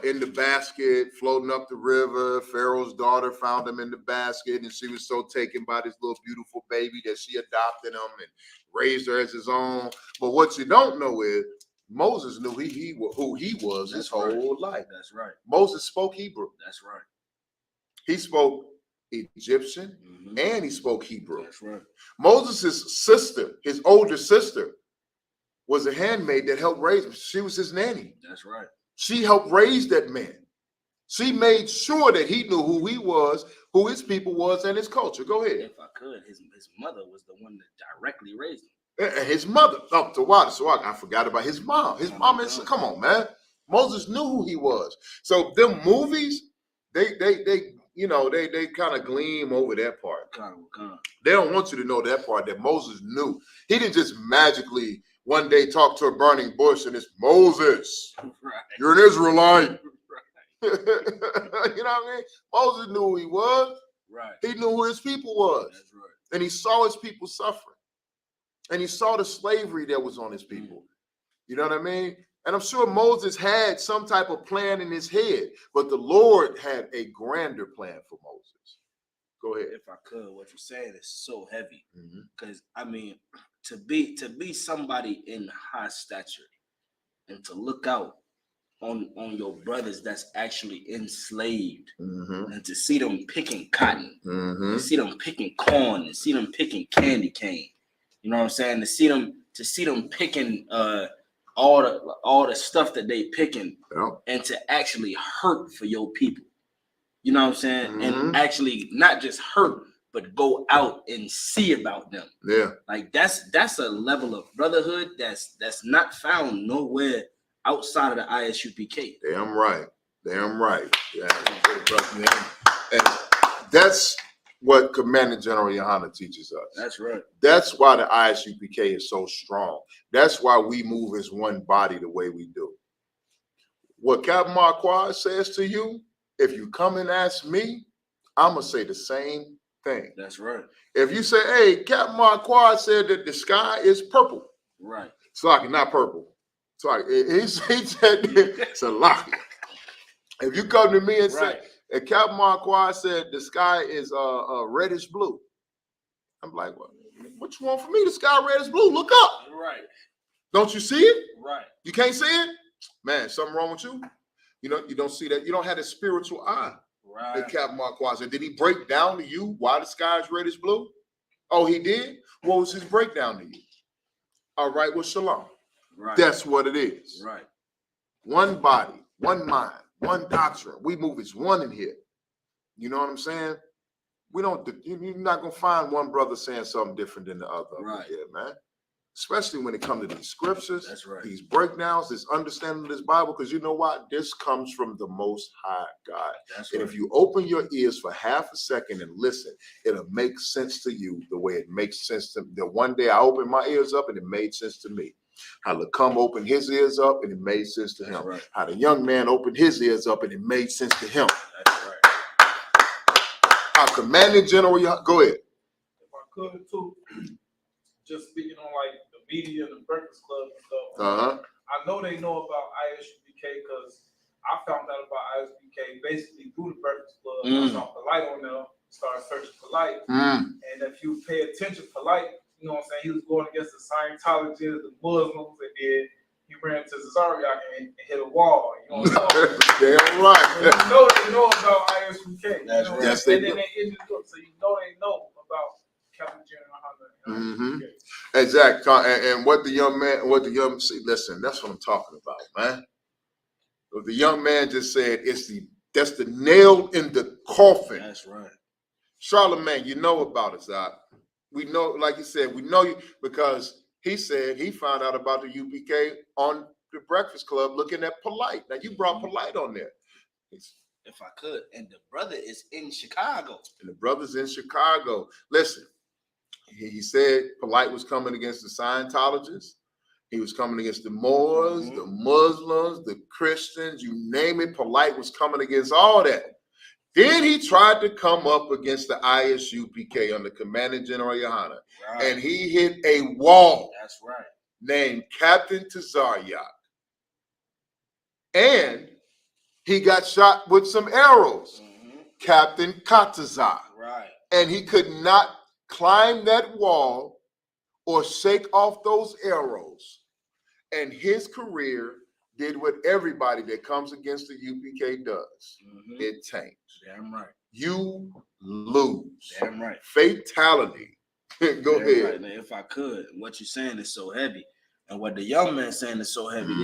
in the basket, floating up the river. Pharaoh's daughter found him in the basket, and she was so taken by this little beautiful baby that she adopted him and raised her as his own. But what you don't know is Moses knew who he was his whole life. That's right. Moses spoke Hebrew. That's right. He spoke Egyptian and he spoke Hebrew. That's right. Moses' sister, his older sister, was a handmaid that helped raise him. She was his nanny. That's right. She helped raise that man. She made sure that he knew who he was, who his people was, and his culture. Go ahead. If I could, his mother was the one that directly raised him. And his mother, I forgot about his mom. His mom is, come on, man. Moses knew who he was. So them movies, they kind of gleam over that part. They don't want you to know that part that Moses knew. He didn't just magically one day talk to a burning bush and it's Moses. Right. You're an Israelite. Right. You know what I mean? Moses knew who he was. Right. He knew who his people was. That's right. And he saw his people suffering. And he saw the slavery that was on his people. You know what I mean? And I'm sure Moses had some type of plan in his head, but the Lord had a grander plan for Moses. Go ahead. If I could, what you're saying is so heavy. Because I mean, to be somebody in high stature and to look out on your brothers that's actually enslaved and to see them picking cotton, to see them picking corn, and see them picking candy cane. You know what I'm saying? To see them picking all the stuff that they picking, and to actually hurt for your people. You know what I'm saying? And actually not just hurt, but go out and see about them. Yeah. Like that's a level of brotherhood that's not found nowhere outside of the ISUPK. Damn right. Yeah. And that's what Commandant General Yohana teaches us. That's right. That's why the ISUPK is so strong. That's why we move as one body the way we do. What Captain Marquardt says to you, if you come and ask me, I'm going to say the same thing. That's right. If you say, hey, Captain Marquardt said that the sky is purple. Right. Slaki, not purple. Slaki, he said it's a lock. If you come to me and say, and Captain Marquardt said the sky is reddish blue. I'm like, well, what you want from me? The sky reddish blue. Look up. Right. Don't you see it? Right. You can't see it? Man, something wrong with you? You know, you don't see that. You don't have a spiritual eye. Right. That Captain Marquardt said. Did he break down to you why the sky is reddish blue? Oh, he did? What was his breakdown to you? All right, well, shalom. Right. That's what it is. Right. One body, one mind, one doctrine. We move as one in here. You know what I'm saying? You're not going to find one brother saying something different than the other. Right. Yeah, man. Especially when it comes to these scriptures, that's right, these breakdowns, this understanding of this Bible, because you know what? This comes from the Most High God. That's and right. if you open your ears for half a second and listen, it'll make sense to you the way it makes sense to me. The one day I opened my ears up and it made sense to me. How Lacum opened his ears up and it made sense to him. Right. How the young man opened his ears up and it made sense to him. That's right. our commanding general. Go ahead. If I could too, just speaking on like the media and the Breakfast Club and stuff. I know they know about Isupk because I found out about Isupk basically through the Breakfast Club. I saw Polite on there, started searching Polite, and if you pay attention, Polite, you know what I'm saying, he was going against the Scientologists, the Muslims, and then he ran to Zariak and hit a wall. You know what I'm saying? Damn right. So you know they know about Isupk. That's right. Yes, And then they in New York, so you know they know about Captain General Hunter. Exactly. And what the young see, listen, that's what I'm talking about, man. What the young man just said, that's the nail in the coffin. That's right. Charlemagne, you know about us, Doc. We know, like you said, we know you because he said he found out about the UPK on the Breakfast Club looking at Polite. Now you brought Polite on there. If I could. And the brother is in Chicago. And the brother's in Chicago. Listen, he said Polite was coming against the Scientologists. He was coming against the Moors, the Muslims, the Christians, you name it. Polite was coming against all that. Then he tried to come up against the Isupk under Commanding General Yohana. Right. And he hit a wall. That's right. Named Captain Tazaryak. And he got shot with some arrows. Captain Katazar. Right. And he could not climb that wall or shake off those arrows. And his career did what everybody that comes against the UPK does. It tanks. Damn right. You lose. Damn right. Fatality. Go ahead. Right. Now, if I could, what you're saying is so heavy. And what the young man saying is so heavy.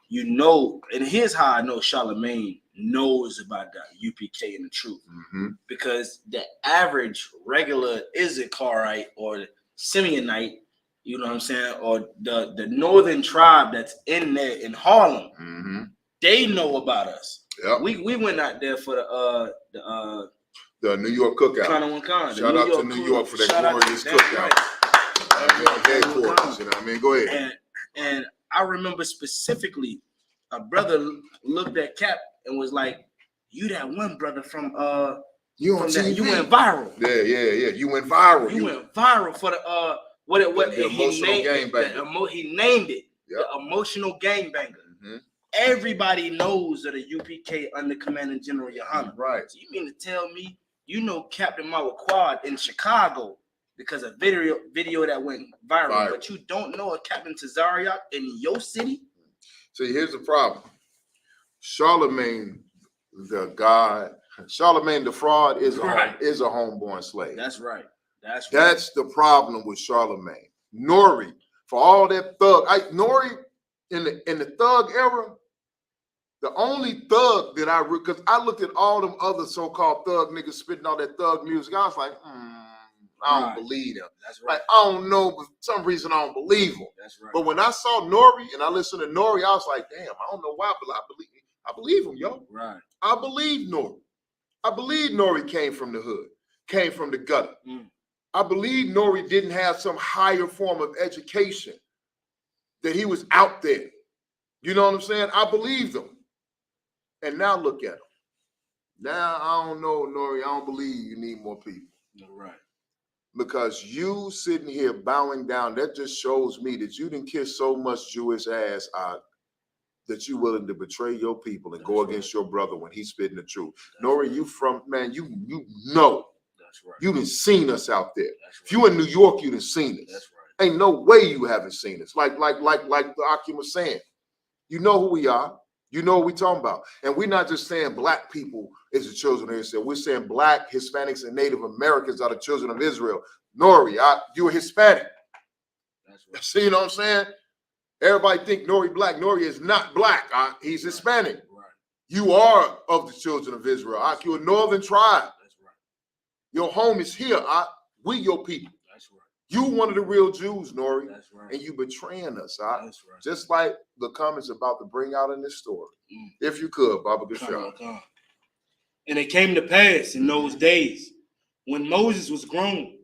You know, and here's how I know Charlemagne knows about the UPK and the truth. Because the average regular Isupk or the Simeonite, you know what I'm saying, or the northern tribe that's in there in Harlem, they know about us. Yep. We went out there for the New York cookout. Shout out to New York for that glorious cookout. You know what I mean? Go ahead. And I remember specifically a brother looked at Cap and was like, "You that one brother from you went viral." Yeah. You went viral. You went viral for the he named it the emotional gangbanger. Everybody knows that the UPK under Commanding General Yohana. Right. So you mean to tell me you know Captain Mawquad in Chicago because of video that went viral, but you don't know a Captain Tazaryak in your city? See, here's the problem. Charlemagne, the fraud is a homeborn slave. That's right. That's the problem with Charlemagne. N.O.R.E, for all that thug, N.O.R.E in the thug era, the only thug that because I looked at all them other so-called thug niggas spitting all that thug music, I was like, I don't believe them. That's right. Like, I don't know, but for some reason I don't believe them. That's right. But when I saw N.O.R.E and I listened to N.O.R.E, I was like, damn, I don't know why, but I believe him, yo. Right. I believe N.O.R.E. I believe N.O.R.E came from the hood, came from the gutter. I believe N.O.R.E didn't have some higher form of education, that he was out there. You know what I'm saying? I believed him. And now look at him. Now I don't know, N.O.R.E, I don't believe you need more people. Right. Because you sitting here bowing down, that just shows me that you didn't kiss so much Jewish ass that you willing to betray your people and go against your brother when he's spitting the truth. N.O.R.E, you know. That's right. You done seen us out there. If you in New York, you done seen us. That's right. Ain't no way you haven't seen us. Like the Akim was saying. You know who we are. You know what we talking about. And we're not just saying black people is the children of Israel. We're saying black, Hispanics, and Native Americans are the children of Israel. N.O.R.E, you're Hispanic. That's right. See, you know what I'm saying? Everybody think N.O.R.E black. N.O.R.E is not black. He's Hispanic. Right. You are of the children of Israel. You're a northern tribe. That's right. Your home is here. We your people. That's right. You one of the real Jews, N.O.R.E. That's right. And you betraying us. That's right. Just like the comments about to bring out in this story. If you could, Baba Gashar. And it came to pass in those days when Moses was grown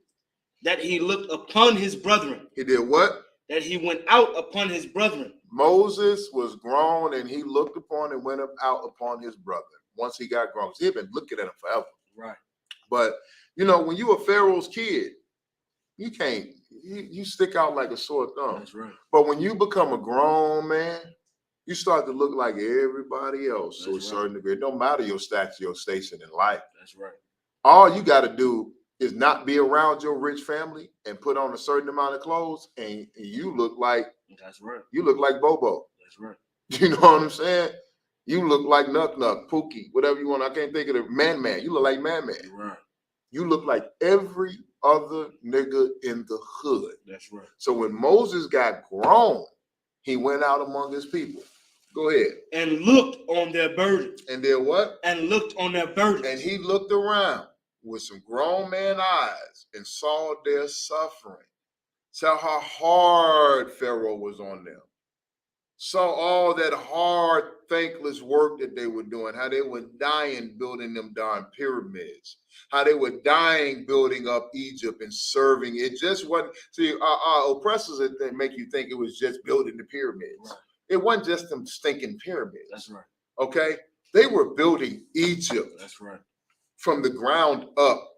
that he looked upon his brethren. He did what? That he went out upon his brethren. Moses was grown and he looked upon and went out upon his brethren once he got grown. He had been looking at him forever. Right. But you know, when you a Pharaoh's kid, you can't. You stick out like a sore thumb. That's right. But when you become a grown man, you start to look like everybody else to a certain degree. It don't matter your stature, your station in life. That's right. All you got to do is not be around your rich family and put on a certain amount of clothes, and you look like. That's right. You look like Bobo. That's right. You know what I'm saying? You look like Nuck Nuck, Pookie, whatever you want. I can't think of the Man. You look like Man. Right. You look like every other nigga in the hood. That's right. So when Moses got grown, he went out among his people. Go ahead. And looked on their burdens. And then what? And looked on their burdens. And he looked around with some grown man eyes and saw their suffering. Saw how hard Pharaoh was on them. Saw all that hard, thankless work that they were doing, how they were dying building them darn pyramids, how they were dying building up Egypt and serving. It just wasn't, see, our oppressors, they make you think it was just building the pyramids. Right. It wasn't just them stinking pyramids. That's right. Okay? They were building Egypt. That's right. From the ground up.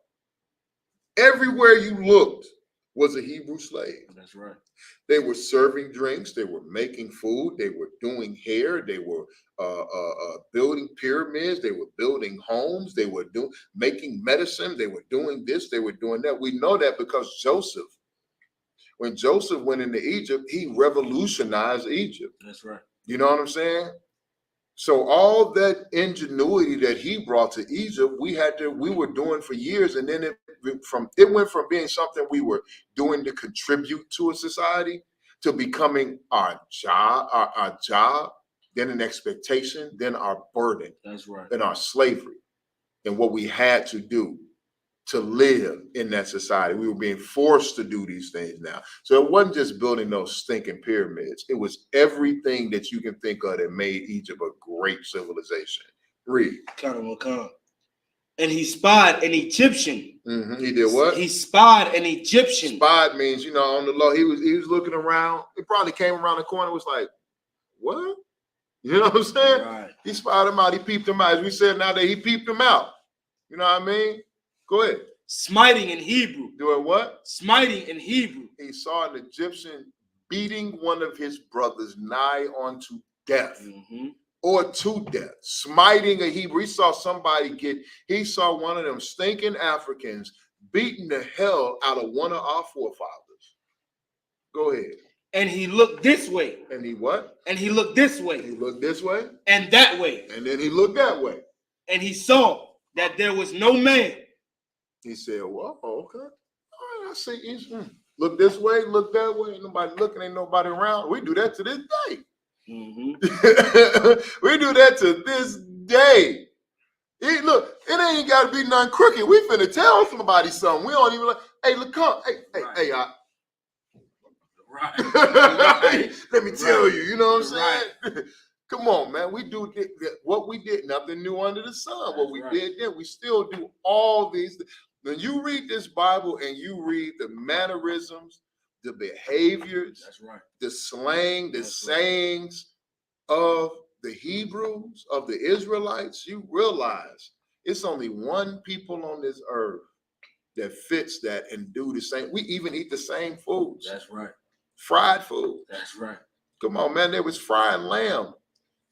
Everywhere you looked was a Hebrew slave. That's right. They were serving drinks. They were making food. They were doing hair. They were building pyramids. They were building homes. They were making medicine. They were doing this. They were doing that. We know that because Joseph, when Joseph went into Egypt, he revolutionized Egypt. That's right. You know what I'm saying? So all that ingenuity that he brought to Egypt, we were doing for years, and then it went from being something we were doing to contribute to a society to becoming our job, then an expectation, then our burden. That's right. Then our slavery, and what we had to do to live in that society. We were being forced to do these things now. So it wasn't just building those stinking pyramids. It was everything that you can think of that made Egypt a great civilization. Read. And he spied an Egyptian. Mm-hmm. He did what? He spied an Egyptian. Spied means, on the law, he was looking around. He probably came around the corner and was like, what? You know what I'm saying? Right. He spied him out. He peeped him out. As we said nowadays, he peeped him out. You know what I mean? Go ahead. Smiting in Hebrew. Doing what? Smiting in Hebrew. He saw an Egyptian beating one of his brothers nigh unto death. Mm-hmm. Or to death. Smiting a Hebrew. He saw one of them stinking Africans beating the hell out of one of our forefathers. Go ahead. And he looked this way. And he what? And he looked this way. He looked this way. And that way. And then he looked that way. And he saw that there was no man. He said, well, okay. All right, I see. Look this way, look that way. Ain't nobody looking, ain't nobody around. We do that to this day. Mm-hmm. We do that to this day. Look, it ain't got to be nothing crooked. We finna tell somebody something. We don't even like, hey, look, come. Hey, Right. Let me tell you, you know what I'm saying? Come on, man. We do what we did, nothing new under the sun. What we did then, we still do all these. When you read this Bible and you read the mannerisms, the behaviors, that's right, the slang, the sayings of the Hebrews, of the Israelites, you realize it's only one people on this earth that fits that and do the same. We even eat the same foods. That's right. Fried food. That's right. Come on, man. There was fried lamb.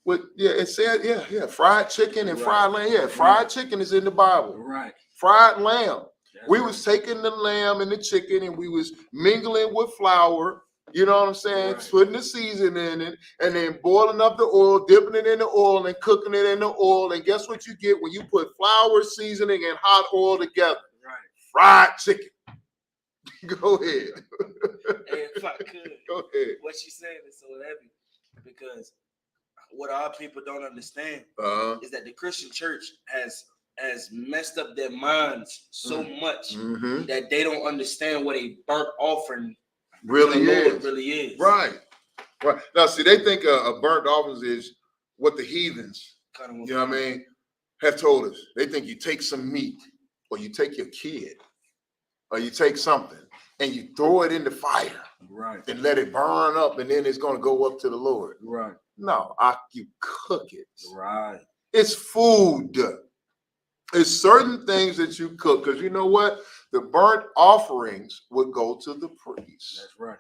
It said, fried chicken and fried lamb. Yeah, fried chicken is in the Bible. Right. Fried lamb. That's we was taking the lamb and the chicken and we was mingling with flour, you know what I'm saying? Right. Putting the seasoning in it and then boiling up the oil, dipping it in the oil and cooking it in the oil. And guess what you get when you put flour, seasoning, and hot oil together? Right. Fried chicken. Go ahead. Hey, if I could, go ahead. What she's saying is so heavy because what our people don't understand is that the Christian church has messed up their minds so much that they don't understand what a burnt offering really is. Right. Now, see, they think a burnt offering is what the heathens, you know what I mean, have told us. They think you take some meat or you take your kid or you take something and you throw it in the fire and let it burn up and then it's going to go up to the Lord. Right. No, you cook it. Right. It's food. It's certain things that you cook, because you know what? The burnt offerings would go to the priests. That's right.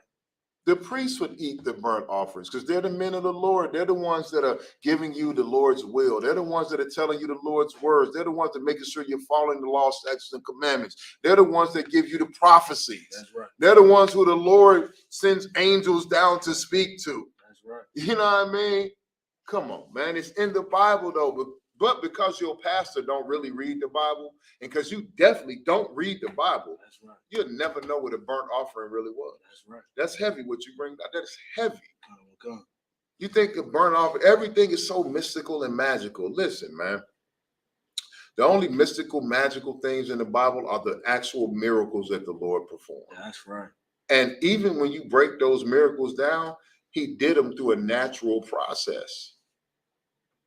The priests would eat the burnt offerings because they're the men of the Lord. They're the ones that are giving you the Lord's will. They're the ones that are telling you the Lord's words. They're the ones that are making sure you're following the law, statutes, and commandments. They're the ones that give you the prophecies. That's right. They're the ones who the Lord sends angels down to speak to. That's right. You know what I mean? Come on, man. It's in the Bible, though. But because your pastor don't really read the Bible, and because you definitely don't read the Bible, that's right, you'll never know what a burnt offering really was. That's right. That's heavy what you bring. That's heavy. Come. You think a burnt offering, everything is so mystical and magical. Listen, man. The only mystical, magical things in the Bible are the actual miracles that the Lord performed. That's right. And even when you break those miracles down, he did them through a natural process.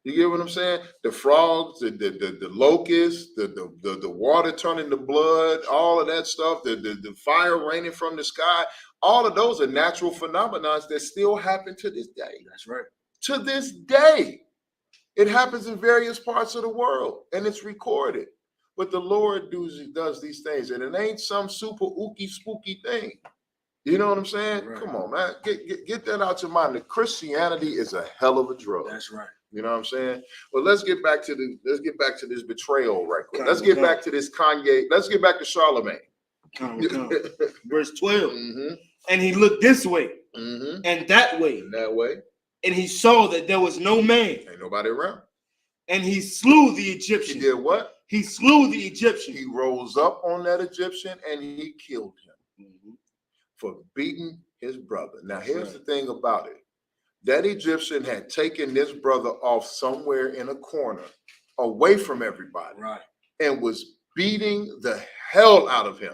You get what I'm saying? The frogs, the locusts, the water turning to blood, all of that stuff, the fire raining from the sky, all of those are natural phenomena that still happen to this day. That's right. To this day. It happens in various parts of the world, and it's recorded. But the Lord does these things, and it ain't some super ooky spooky thing. You know what I'm saying? Right. Come on, man. Get that out your mind. That Christianity is a hell of a drug. That's right. You know what I'm saying? Well, let's get back to this betrayal right quick. Let's get back to this Kanye. Let's get back to Charlemagne. Come. Verse 12. Mm-hmm. And he looked this way, mm-hmm. and that way. And that way. And he saw that there was no man. Ain't nobody around. And he slew the Egyptian. He did what? He slew the Egyptian. He rose up on that Egyptian and he killed him for beating his brother. Now, here's the thing about it. That Egyptian had taken this brother off somewhere in a corner, away from everybody, right, and was beating the hell out of him.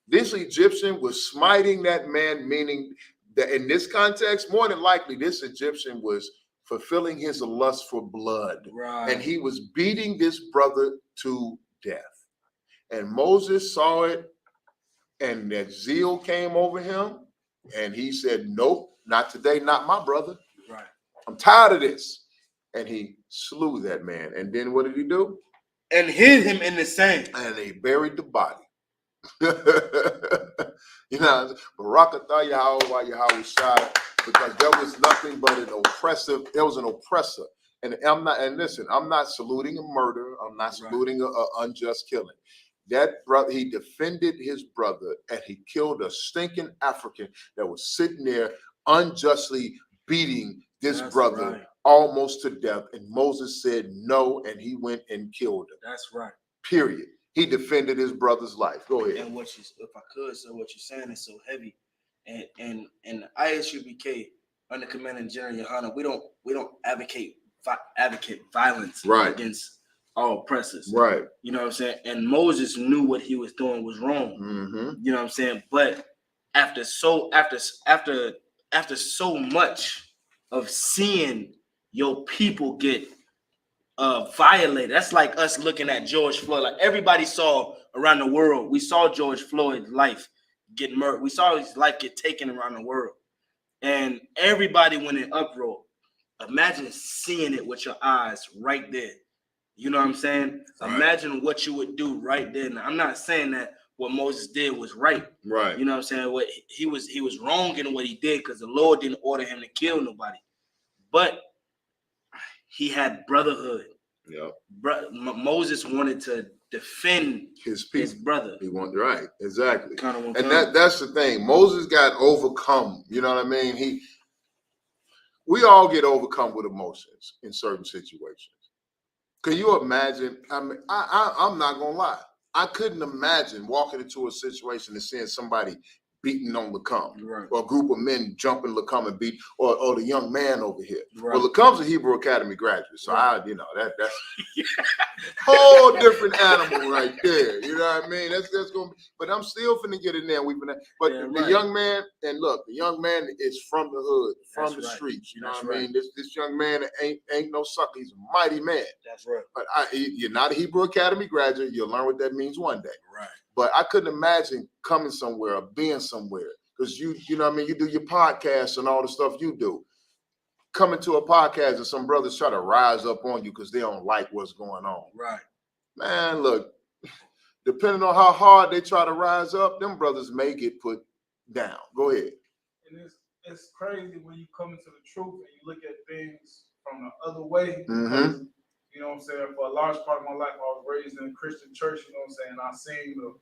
This Egyptian was smiting that man, meaning that in this context, more than likely, this Egyptian was fulfilling his lust for blood. Right. And he was beating this brother to death. And Moses saw it, and that zeal came over him, and he said, nope, not today, not my brother. Right. I'm tired of this. And he slew that man. And then what did he do? And hid him in the sand. And they buried the body. You know, Barakatah Yahweh Yahweh Shai, because there was nothing but an oppressive, there was an oppressor. And listen, I'm not saluting a murder, I'm not saluting an unjust killing. That brother, he defended his brother, and he killed a stinking African that was sitting there unjustly beating this brother almost to death. And Moses said no, and he went and killed him. That's right. Period. He defended his brother's life. Go ahead. And if I could, so what you're saying is so heavy. And Isupk, under Commander General Yohana, we don't advocate violence against our oppressors. Right. You know what I'm saying? And Moses knew what he was doing was wrong. Mm-hmm. You know what I'm saying? But after so much of seeing your people get violated, that's like us looking at George Floyd. Like everybody saw around the world, we saw George Floyd's life get murdered. We saw his life get taken around the world, and everybody went in uproar. Imagine seeing it with your eyes right there. You know what I'm saying? Right. Imagine what you would do right there. Now, I'm not saying that what Moses did was right. Right. You know what I'm saying? What he was wrong in what he did, because the Lord didn't order him to kill nobody. But he had brotherhood. Yeah. Moses wanted to defend his brother. He wanted, right, exactly. And that's the thing. Moses got overcome. You know what I mean? We all get overcome with emotions in certain situations. Can you imagine? I mean, I'm not gonna lie. I couldn't imagine walking into a situation and seeing somebody beating on Lacombe, right, or a group of men jumping Lacombe and beat, or the young man over here. Right. Well, Lacombe's a Hebrew Academy graduate, so that's whole different animal right there. You know what I mean? That's gonna be, but I'm still finna get in there. But the young man, and look, the young man is from the hood, from the streets. You know what I mean? This young man ain't no sucker. He's a mighty man. That's right. But you're not a Hebrew Academy graduate. You'll learn what that means one day. Right. But I couldn't imagine coming somewhere or being somewhere, because you know what I mean, you do your podcast and all the stuff you do. Coming to a podcast and some brothers try to rise up on you because they don't like what's going on. Right. Man, look, depending on how hard they try to rise up, them brothers may get put down. Go ahead. And it's crazy when you come into the truth and you look at things from the other way. Mm-hmm. You know what I'm saying? For a large part of my life, I was raised in a Christian church, you know what I'm saying? I seen the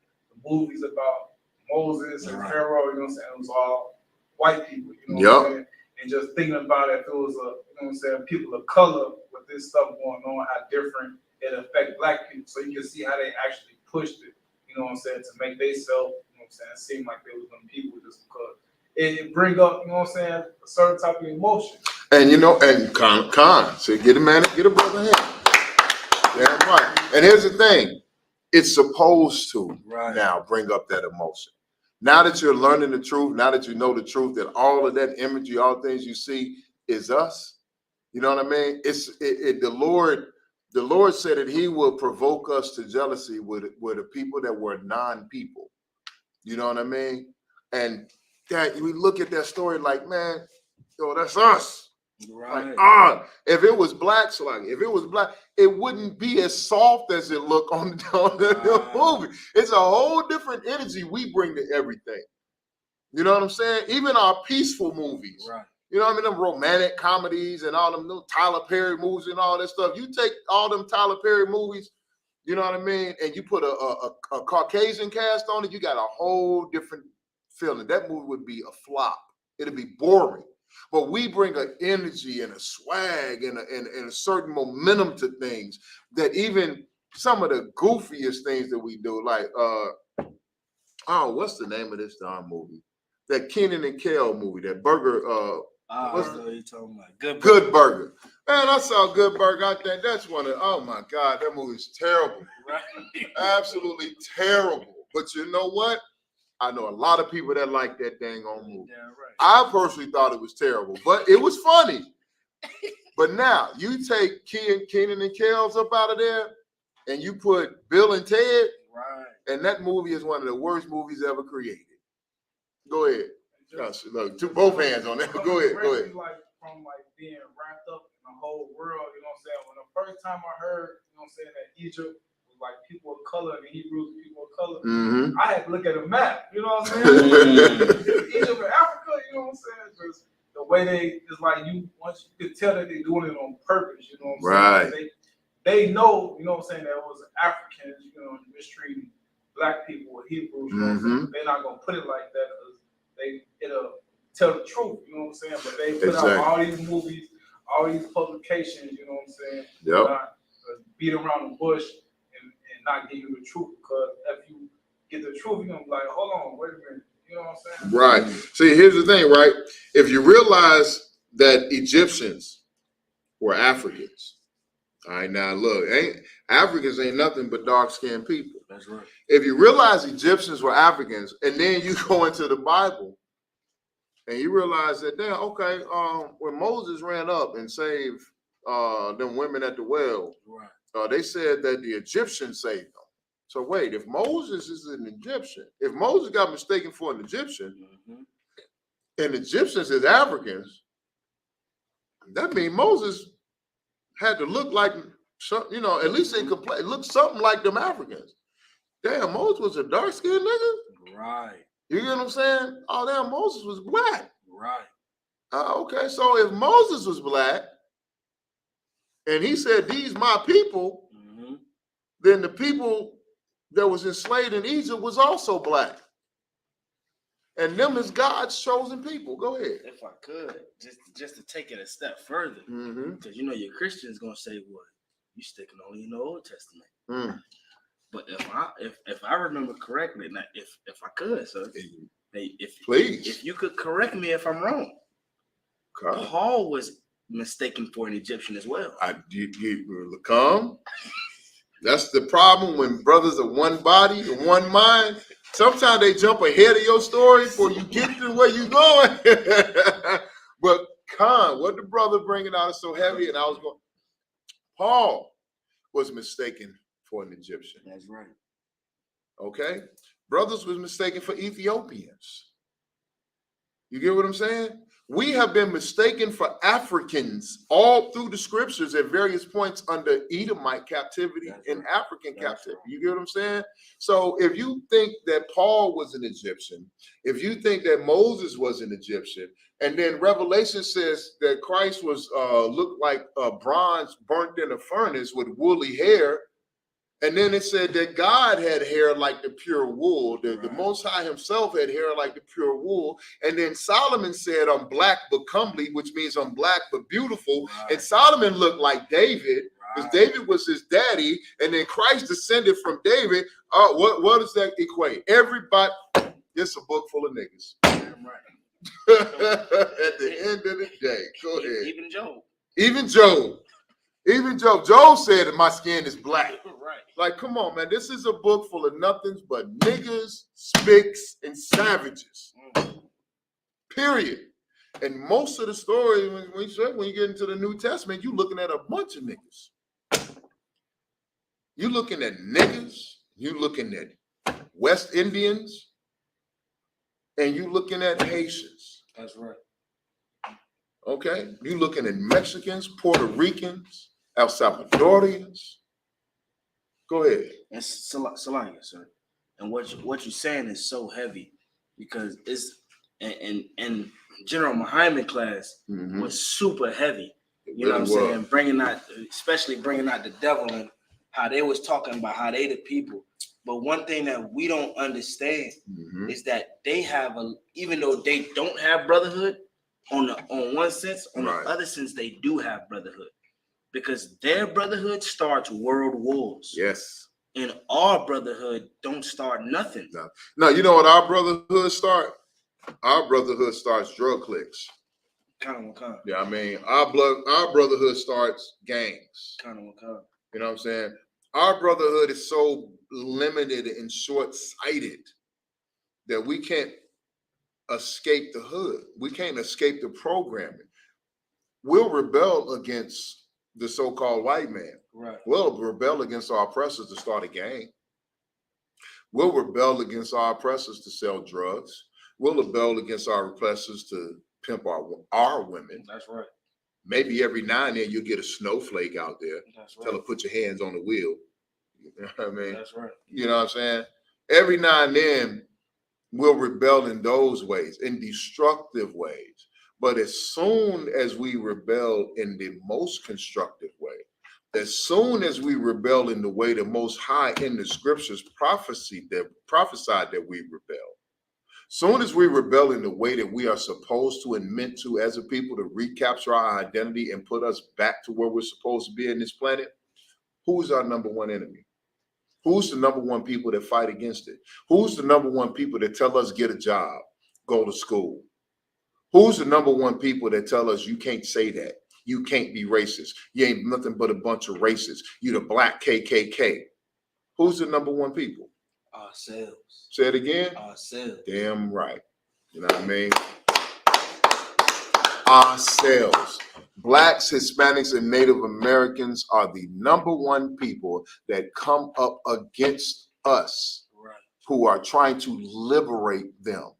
movies about Moses and Pharaoh, you know what I'm saying? It was all white people, you know what I'm saying? And just thinking about it, if it was you know what I'm saying, people of color with this stuff going on, how different it affect black people. So you can see how they actually pushed it, you know what I'm saying, to make themselves, you know what I'm saying, seem like they was them people just because it bring up, you know what I'm saying, a certain type of emotion. And you know, and Con, so get a brother hand. Damn right. And here's the thing, it's supposed to now bring up that emotion. Now that you're learning the truth, now that you know the truth, that all of that imagery, all the things you see is us. You know what I mean? The Lord said that He will provoke us to jealousy with the people that were non-people. You know what I mean? And that we look at that story like, man, yo, that's us. Right. Like, if it was black, it wouldn't be as soft as it looked on the movie. It's a whole different energy we bring to everything. You know what I'm saying? Even our peaceful movies. Right. You know what I mean? Them romantic comedies and all them little Tyler Perry movies and all that stuff. You take all them Tyler Perry movies, you know what I mean, and you put a Caucasian cast on it, you got a whole different feeling. That movie would be a flop. It'd be boring. But we bring an energy and a swag and a certain momentum to things that even some of the goofiest things that we do, like what's the name of this darn movie? That Kenan and Kel movie, that burger. What's the you talking about? Good Burger. Man, I saw Good Burger. I think that's one of. Oh my God, that movie is terrible. Right. Absolutely terrible. But you know what? I know a lot of people that like that dang on movie. Yeah, right. I personally thought it was terrible, but it was funny. But now you take Kenan and Kel's up out of there, and you put Bill and Ted, right? And that movie is one of the worst movies ever created. Go ahead. Look, both hands on that. Go ahead. Like from being wrapped up in the whole world, you know what I'm saying? When the first time I heard, you know what I'm saying, that Egypt was like people of color and the Hebrews were people of color, I had to look at a map, you know what I'm saying? Egypt and Africa, you know what I'm saying? Because the way it's like once you could tell that they're doing it on purpose, you know what I'm saying? They know, you know what I'm saying, that it was Africans, you know, mistreating black people or Hebrews, you know what I'm saying? They're not gonna put it like that because it'll tell the truth, you know what I'm saying? But they put out all these movies, all these publications, you know what I'm saying? Not beat around the bush and not give you the truth. Because if you get the truth, you're gonna be like, hold on, wait a minute. You know what I'm saying? Right. See, here's the thing, right? If you realize that Egyptians were Africans, all right, now look, Africans ain't nothing but dark-skinned people. That's right. If you realize Egyptians were Africans, and then you go into the Bible, and you realize that, damn, okay, when Moses ran up and saved them women at the well, they said that the Egyptians saved them. So wait, if Moses is an Egyptian, if Moses got mistaken for an Egyptian, and Egyptians is Africans, that means Moses had to look like some, you know, at least it looked something like them Africans. Damn, Moses was a dark-skinned nigga? Right. You get what I'm saying? Oh, damn, Moses was black. Right. Okay, so if Moses was black, and he said, these my people, then the people that was enslaved in Egypt was also black. And them is God's chosen people. Go ahead. If I could, just to take it a step further, because you know your Christian's gonna say, "Well, you sticking only in the Old Testament." But if I remember correctly, now if I could, so if you could correct me if I'm wrong, Paul was mistaken for an Egyptian as well. Come. That's the problem when brothers are one body and one mind. Sometimes they jump ahead of your story before you get to where you're going. But what the brother bringing out is so heavy, and I was going. Paul was mistaken for an Egyptian. That's right. Okay, brothers was mistaken for Ethiopians. You get what I'm saying? We have been mistaken for Africans all through the scriptures at various points under Edomite captivity and African captivity. You get what I'm saying? So if you think that Paul was an Egyptian, if you think that Moses was an Egyptian, and then Revelation says that Christ was looked like bronze burnt in a furnace with woolly hair, and then it said that God had hair like the pure wool. The Most High himself had hair like the pure wool. And then Solomon said, I'm black but comely, which means I'm black but beautiful. And Solomon looked like David, because David was his daddy. And then Christ descended from David. What does that equate? Everybody, it's a book full of niggas. At the end of the day, go ahead. Even Job. Even Job. Even Job. Job said that my skin is black. Right. Like, come on, man. This is a book full of nothings but niggas, spics, and savages. Period. And most of the story, when you get into the New Testament, you're looking at a bunch of niggas. You're looking at niggas. You're looking at West Indians. And you're looking at Haitians. That's right. Okay? You're looking at Mexicans, Puerto Ricans, El Salvadorians. Go ahead. And Salanya, sir. And what you're saying is so heavy because it's and General Muhammad class was super heavy. You know what I'm saying? Especially bringing out the devil and how they was talking about how they the people. But one thing that we don't understand is that they have even though they don't have brotherhood on one sense, on the other sense they do have brotherhood. Because their brotherhood starts world wars. Yes. And our brotherhood don't start nothing. No, you know what our brotherhood start? Our brotherhood starts drug cliques. Kind of. Yeah, I mean, our brotherhood starts gangs. Kind of. You know what I'm saying? Our brotherhood is so limited and short-sighted that we can't escape the hood. We can't escape the programming. We'll rebel against the so-called white man. Right. We'll rebel against our oppressors to start a gang. We'll rebel against our oppressors to sell drugs. We'll rebel against our oppressors to pimp our women. That's right. Maybe every now and then you'll get a snowflake out there. That's right. Tell her, put your hands on the wheel. You know what I mean? That's right. You know what I'm saying? Every now and then we'll rebel in those ways, in destructive ways. But as soon as we rebel in the most constructive way, as soon as we rebel in the way the Most High in the scriptures prophesied that we rebel, soon as we rebel in the way that we are supposed to and meant to as a people to recapture our identity and put us back to where we're supposed to be in this planet, who's our number one enemy? Who's the number one people that fight against it? Who's the number one people that tell us get a job, go to school? Who's the number one people that tell us you can't say that? You can't be racist. You ain't nothing but a bunch of racists. You the black KKK. Who's the number one people? Ourselves. Say it again. Ourselves. Damn right. You know what I mean? Ourselves. Blacks, Hispanics, and Native Americans are the number one people that come up against us, who are trying to liberate them.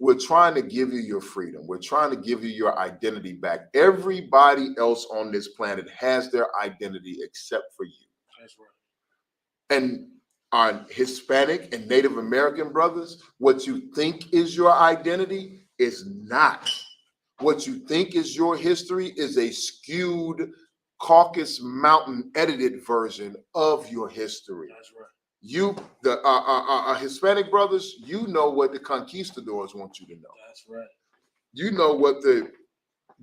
We're trying to give you your freedom. We're trying to give you your identity back. Everybody else on this planet has their identity except for you. That's right. And our Hispanic and Native American brothers, what you think is your identity is not. What you think is your history is a skewed Caucasus Mountain edited version of your history. That's right. Our Hispanic brothers, you know what the conquistadors want you to know. That's right. You know what the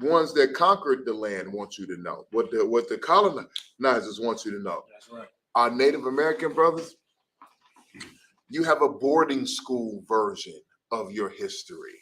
ones that conquered the land want you to know. What the colonizers want you to know. That's right. Our Native American brothers, you have a boarding school version of your history.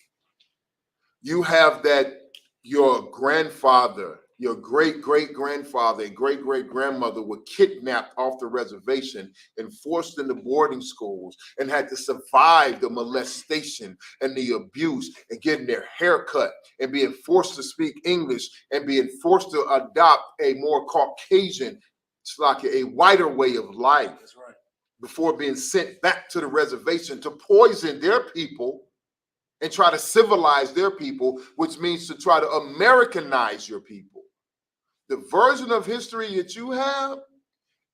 You have that your grandfather, your great-great-grandfather and great-great-grandmother were kidnapped off the reservation and forced into boarding schools and had to survive the molestation and the abuse and getting their hair cut and being forced to speak English and being forced to adopt a more Caucasian, it's like a whiter way of life. That's right. Before being sent back to the reservation to poison their people and try to civilize their people, which means to try to Americanize your people. The version of history that you have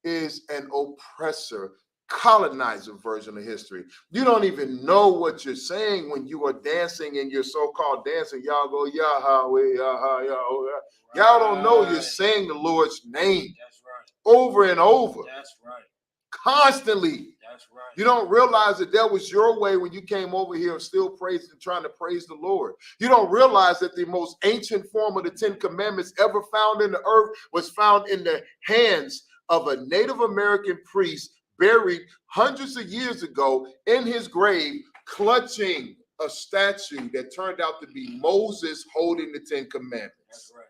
is an oppressor, colonizer version of history. You don't even know what you're saying when you are dancing in your so-called dancing. Y'all go, Yahweh, Yahweh, Yahweh. Y'all don't know you're saying the Lord's name. That's right. Over and over. That's right. Constantly. That's right. You don't realize that was your way when you came over here still praising and trying to praise the Lord. You don't realize that the most ancient form of the 10 Commandments ever found in the earth was found in the hands of a Native American priest buried hundreds of years ago in his grave, clutching a statue that turned out to be Moses holding the 10 Commandments. That's right.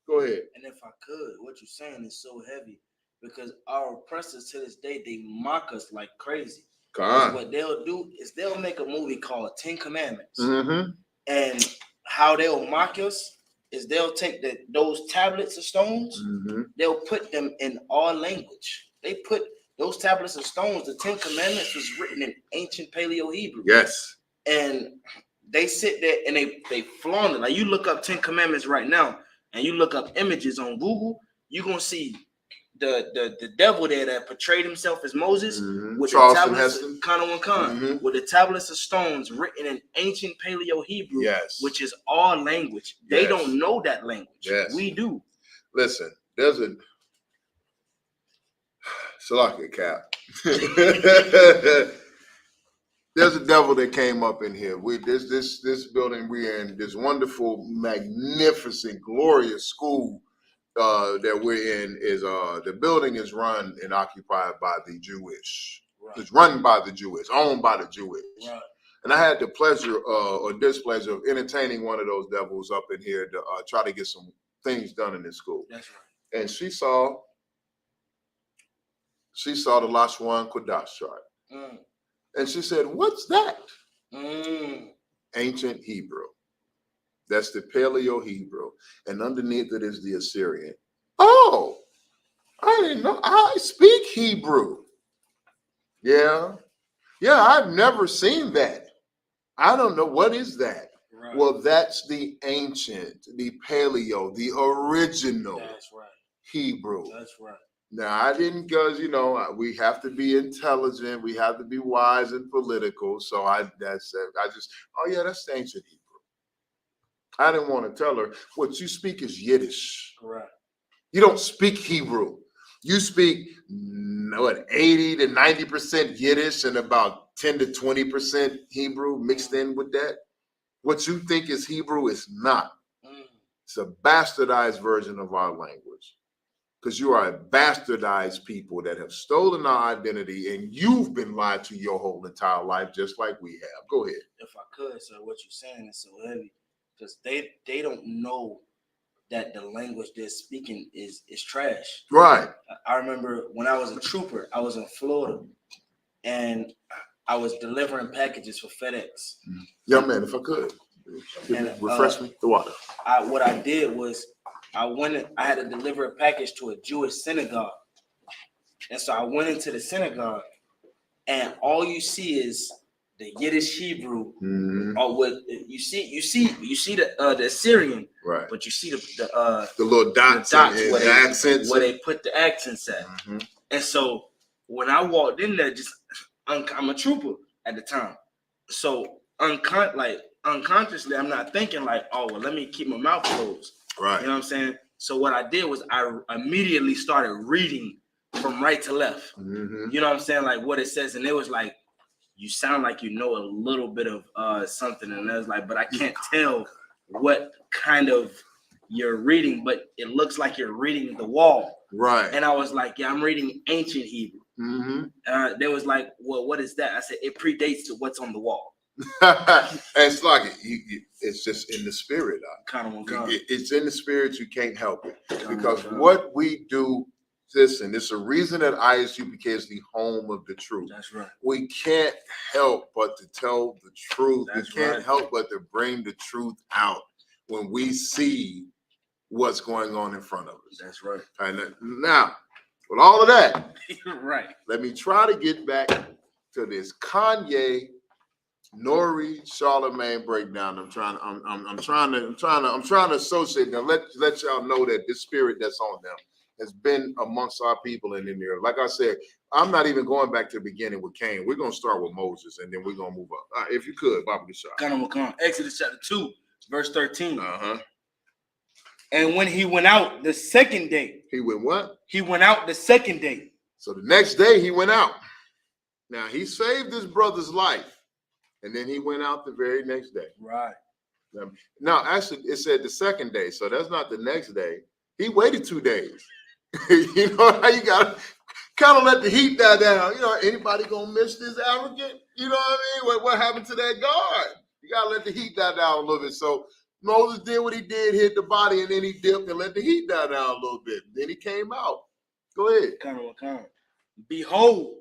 Go ahead. And if I could, what you're saying is so heavy. Because our oppressors to this day, they mock us like crazy. What they'll do is they'll make a movie called 10 Commandments. Mm-hmm. And how they'll mock us is they'll take those tablets of stones, mm-hmm. they'll put them in our language. They put those tablets of stones, the 10 Commandments was written in ancient Paleo Hebrew. Yes. And they sit there and they flaunt it. Like you look up 10 Commandments right now and you look up images on Google, you're going to see the devil there that portrayed himself as Moses mm-hmm. with Charleston the tablets mm-hmm. with the tablets of stones written in ancient Paleo Hebrew, yes. which is our language. They don't know that language. Yes. We do. Listen, there's a Salaka Cap. There's a devil that came up in here. This building we're in, this wonderful, magnificent, glorious school that we're in is the building is run and occupied by the Jewish. Right. It's run by the Jewish, owned by the Jewish. Right. And I had the pleasure or displeasure of entertaining one of those devils up in here to try to get some things done in this school. That's right. And she saw the Lashwan Kodash chart. Mm. And she said, "What's that?" Ancient Hebrew. That's the Paleo Hebrew. And underneath it is the Assyrian. Oh, I didn't know. I speak Hebrew. Yeah. Yeah, I've never seen that. I don't know. What is that? Right. Well, that's the ancient, the Paleo, the original. That's right. Hebrew. That's right. Now, I didn't, because, we have to be intelligent. We have to be wise and political. So that's the ancient Hebrew. I didn't want to tell her, what you speak is Yiddish. Correct. You don't speak Hebrew. You speak, 80 to 90% Yiddish and about 10 to 20% Hebrew mixed in with that. What you think is Hebrew is not. It's a bastardized version of our language. Because you are a bastardized people that have stolen our identity and you've been lied to your whole entire life, just like we have. Go ahead. If I could, sir, what you're saying is so heavy. Because they don't know that the language they're speaking is trash. Right. I remember when I was a trooper, I was in Florida, and I was delivering packages for FedEx. Young man, if I could, refresh me the water. What I did was I had to deliver a package to a Jewish synagogue. And so I went into the synagogue, and all you see is the Yiddish Hebrew, or what you see the Assyrian, right? But you see the little dots and the accents where they put the accents at. Mm-hmm. And so when I walked in there, I'm a trooper at the time, so unconsciously, I'm not thinking like, oh well, let me keep my mouth closed, right? You know what I'm saying? So what I did was I immediately started reading from right to left. Mm-hmm. You know what I'm saying? Like what it says, and it was like, you sound like you know a little bit of something, and I was like, but I can't tell what kind of you're reading, but it looks like you're reading the wall. Right. And I was like, yeah, I'm reading ancient Hebrew. Mm-hmm. They was like, well, what is that? I said, it predates to what's on the wall. And it's like, it's just in the spirit. It's in the spirit. You can't help it. Because what we do, listen, it's a reason that Isupk is the home of the truth. That's right. We can't help but to tell the truth. That's we can't help but to bring the truth out when we see what's going on in front of us. That's right. And now, with all of that, right. Let me try to get back to this Kanye N.O.R.E, Charlemagne breakdown. I'm trying to associate them. Let y'all know that this spirit that's on them has been amongst our people and in there. Like I said, I'm not even going back to the beginning with Cain. We're gonna start with Moses and then we're gonna move up. All right, if you could, Baba Gashar. Exodus chapter 2, verse 13. Uh-huh. And when he went out the second day. He went what? He went out the second day. So the next day he went out. Now he saved his brother's life. And then he went out the very next day. Right. Now, actually, it said the second day. So that's not the next day. He waited 2 days. You know how you got to kind of let the heat die down. You know, anybody going to miss this arrogant? You know what I mean? What happened to that guard? You got to let the heat die down a little bit. So Moses did what he did, hit the body, and then he dipped and let the heat die down a little bit. Then he came out. Go ahead. Behold,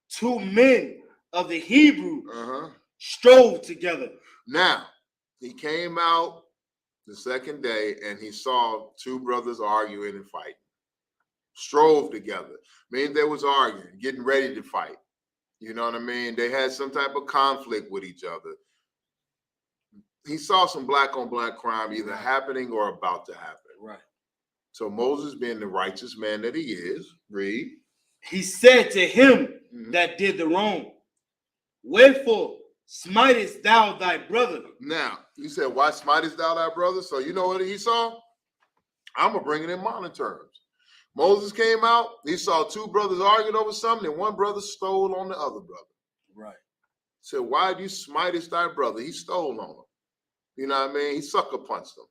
2 men of the Hebrew strove together. Now, he came out the second day and he saw 2 brothers arguing and fighting. Strove together. Meaning they was arguing, getting ready to fight. You know what I mean? They had some type of conflict with each other. He saw some black on black crime either happening or about to happen. Right. So Moses, being the righteous man that he is, read. He said to him that did the wrong, wherefore smitest thou thy brother? Now, you said, why smitest thou thy brother? So you know what he saw? I'm going to bring it in modern terms. Moses came out. He saw 2 brothers arguing over something, and one brother stole on the other brother. Right. Said, why do you smitest thy brother? He stole on him. You know what I mean? He sucker punched him.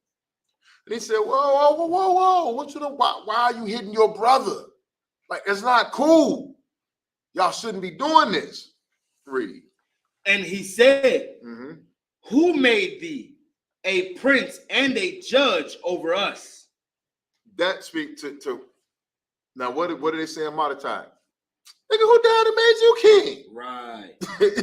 And he said, whoa. What you know? Why are you hitting your brother? Like, it's not cool. Y'all shouldn't be doing this. Read. And he said, who made thee a prince and a judge over us? That speak to now what did they say in modern time? Nigga, who down and made you king? Right.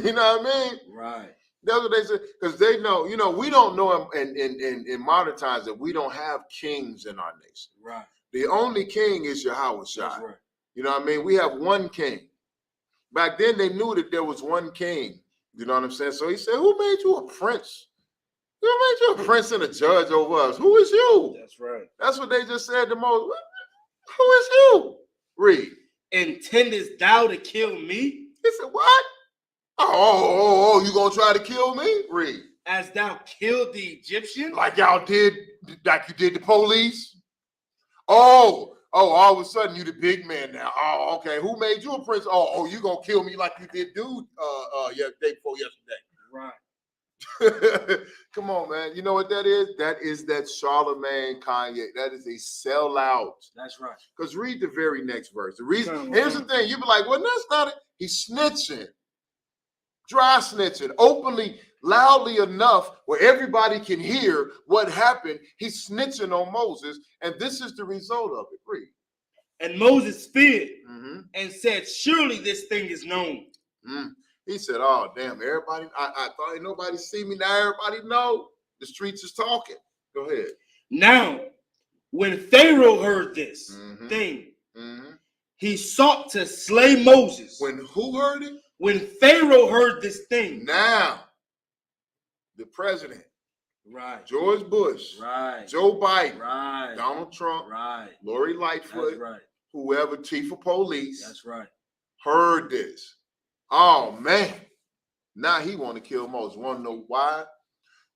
You know what I mean? Right. That's what they said. Because they know, you know, we don't know in modern times that we don't have kings in our nation. Right. The only king is Yahweh Shai. That's right. You know what I mean? We have one king. Back then they knew that there was one king. You know what I'm saying? So he said, who made you a prince? Who made you a prince and a judge over us? Who is you? That's right. That's what they just said to Moses. Who is you? Read. Intendest thou to kill me? He said, what? Oh, you gonna try to kill me? Read. As thou killed the Egyptian? Like y'all did, like you did the police? Oh, all of a sudden you the big man now. Oh, okay. Who made you a prince? Oh, you gonna kill me like you did dude day before yesterday. Right. Come on, man. You know what that is? That is that Charlemagne Kanye. That is a sellout. That's right. Because read the very next verse. The reason, here's the thing. You be like, well, that's not it. He's snitching. Dry snitching. Openly, loudly enough where everybody can hear what happened. He's snitching on Moses. And this is the result of it. Read. And Moses feared and said, surely this thing is known. He said, oh, damn, everybody, I thought ain't nobody see me. Now everybody know. The streets is talking. Go ahead. Now, when Pharaoh heard this thing, he sought to slay Moses. When who heard it? When Pharaoh heard this thing. Now, the president. Right. George Bush. Right. Joe Biden. Right. Donald Trump. Right. Lori Lightfoot. That's right. Whoever, chief of police. That's right. Heard this. Oh, man. Now he want to kill Moses. Want to know why?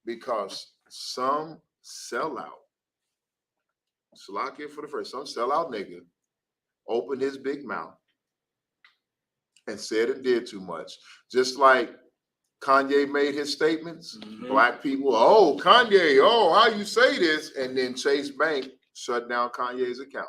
Because some sellout. Slack it for the first. Some sellout nigga opened his big mouth and said and did too much. Just like Kanye made his statements. Black people, oh, Kanye, oh, how you say this? And then Chase Bank shut down Kanye's account.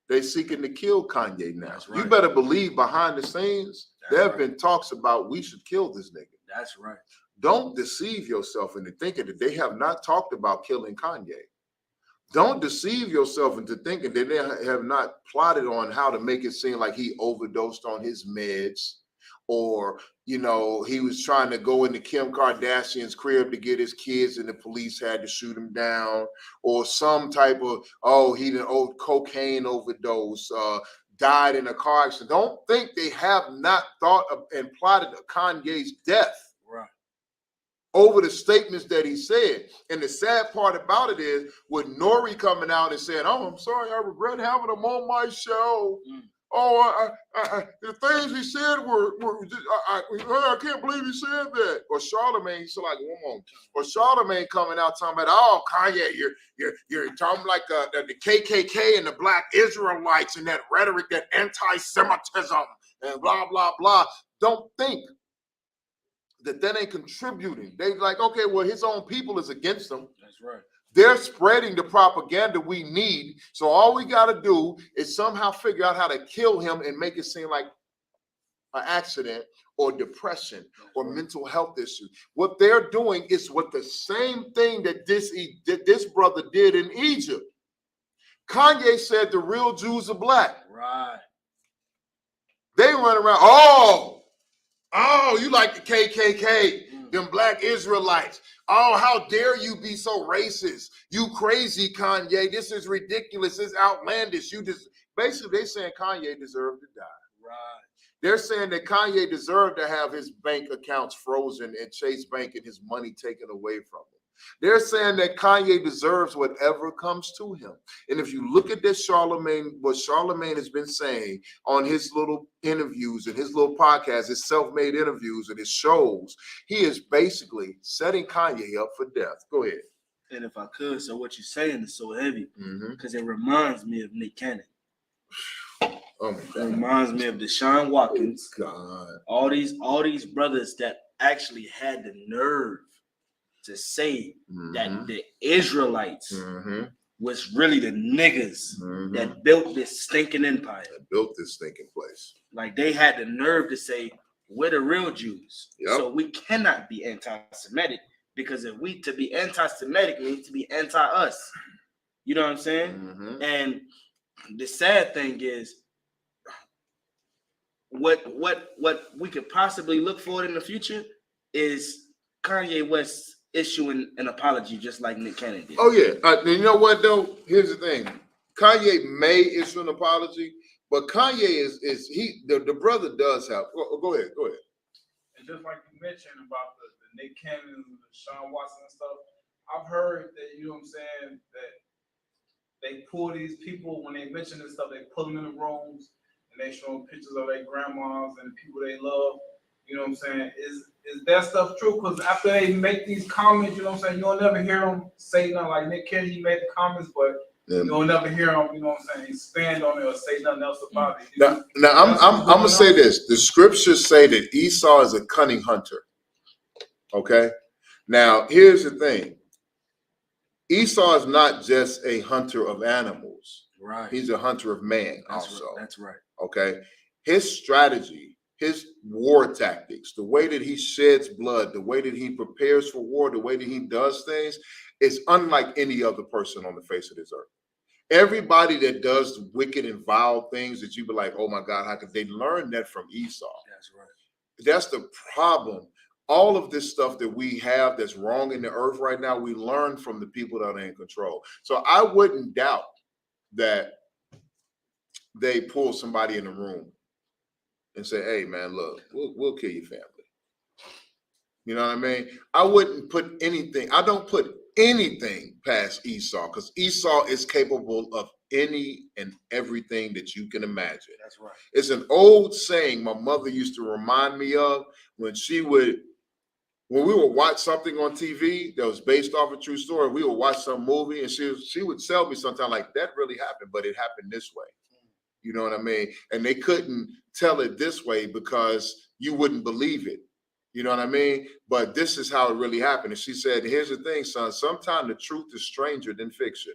They seeking to kill Kanye now. Right. You better believe behind the scenes, there have been talks about we should kill this nigga. That's right. Don't deceive yourself into thinking that they have not talked about killing Kanye. Don't deceive yourself into thinking that they have not plotted on how to make it seem like he overdosed on his meds, or, you know, he was trying to go into Kim Kardashian's crib to get his kids and the police had to shoot him down, or some type of, he did cocaine overdose, died in a car accident. Don't think they have not thought of and plotted Kanye's death. Right. Over the statements that he said. And the sad part about it is with N.O.R.E coming out and saying, oh, I'm sorry, I regret having him on my show. Oh, the things he said were I can't believe he said that. Or Charlemagne, so like, one more. Or Charlemagne coming out talking about, oh, Kanye, you're talking like the KKK and the Black Israelites and that rhetoric, that anti-Semitism and blah, blah, blah. Don't think that ain't contributing. They like, okay, well, his own people is against him. That's right. They're spreading the propaganda we need. So all we got to do is somehow figure out how to kill him and make it seem like an accident or depression or mental health issue. What they're doing is what the same thing that this brother did in Egypt. Kanye said the real Jews are black. Right. They run around, oh, you like the KKK, them Black Israelites. Oh, how dare you be so racist? You crazy, Kanye. This is ridiculous. It's outlandish. Basically, they're saying Kanye deserved to die. Right. They're saying that Kanye deserved to have his bank accounts frozen and Chase Bank and his money taken away from him. They're saying that Kanye deserves whatever comes to him. And if you look at this what Charlemagne has been saying on his little interviews and his little podcast, his self-made interviews and his shows, he is basically setting Kanye up for death. Go ahead. And if I could, so what you're saying is so heavy because it reminds me of Nick Cannon. Oh my God. It reminds me of Deshaun Watkins. God. All these brothers that actually had the nerve to say that the Israelites was really the niggas that built this stinking empire. That built this stinking place. Like they had the nerve to say, we're the real Jews. Yep. So we cannot be anti-Semitic because if we to be anti-Semitic means to be anti-us. You know what I'm saying? And the sad thing is what we could possibly look for in the future is Kanye West issuing an apology just like Nick Cannon did. Oh yeah. You know what though? Here's the thing. Kanye may issue an apology, but Kanye the brother does have. Go ahead. And just like you mentioned about the Nick Cannon and the Sean Watson and stuff, I've heard that, you know what I'm saying, that they pull these people when they mention this stuff, they pull them in the rooms and they show them pictures of their grandmas and the people they love. You know what I'm saying? Is that stuff true? Because after they make these comments, you know what I'm saying, you'll never hear them say nothing. Like Nick Cannon, he made the comments, but you'll never hear him, you know what I'm saying, expand on it or say nothing else about it. Now I'm gonna say this. The scriptures say that Esau is a cunning hunter. Okay? Now, here's the thing. Esau is not just a hunter of animals. Right. He's a hunter of man also. That's right. Okay? His strategy, his war tactics, the way that he sheds blood, the way that he prepares for war, the way that he does things is unlike any other person on the face of this earth. Everybody that does wicked and vile things that you be like, oh my God, how could they learn that from Esau? That's right. That's the problem. All of this stuff that we have that's wrong in the earth right now, we learn from the people that are in control. So I wouldn't doubt that they pull somebody in the room and say, hey man, look, we'll kill your family. You know what I mean? I wouldn't put anything, I don't put anything past Esau because Esau is capable of any and everything that you can imagine. That's right. It's an old saying my mother used to remind me of when we would watch something on TV that was based off a true story. We would watch some movie and she would tell me sometimes like, that really happened, but it happened this way. You know what I mean? And they couldn't tell it this way because you wouldn't believe it. You know what I mean? But this is how it really happened. And she said, here's the thing, son, sometimes the truth is stranger than fiction.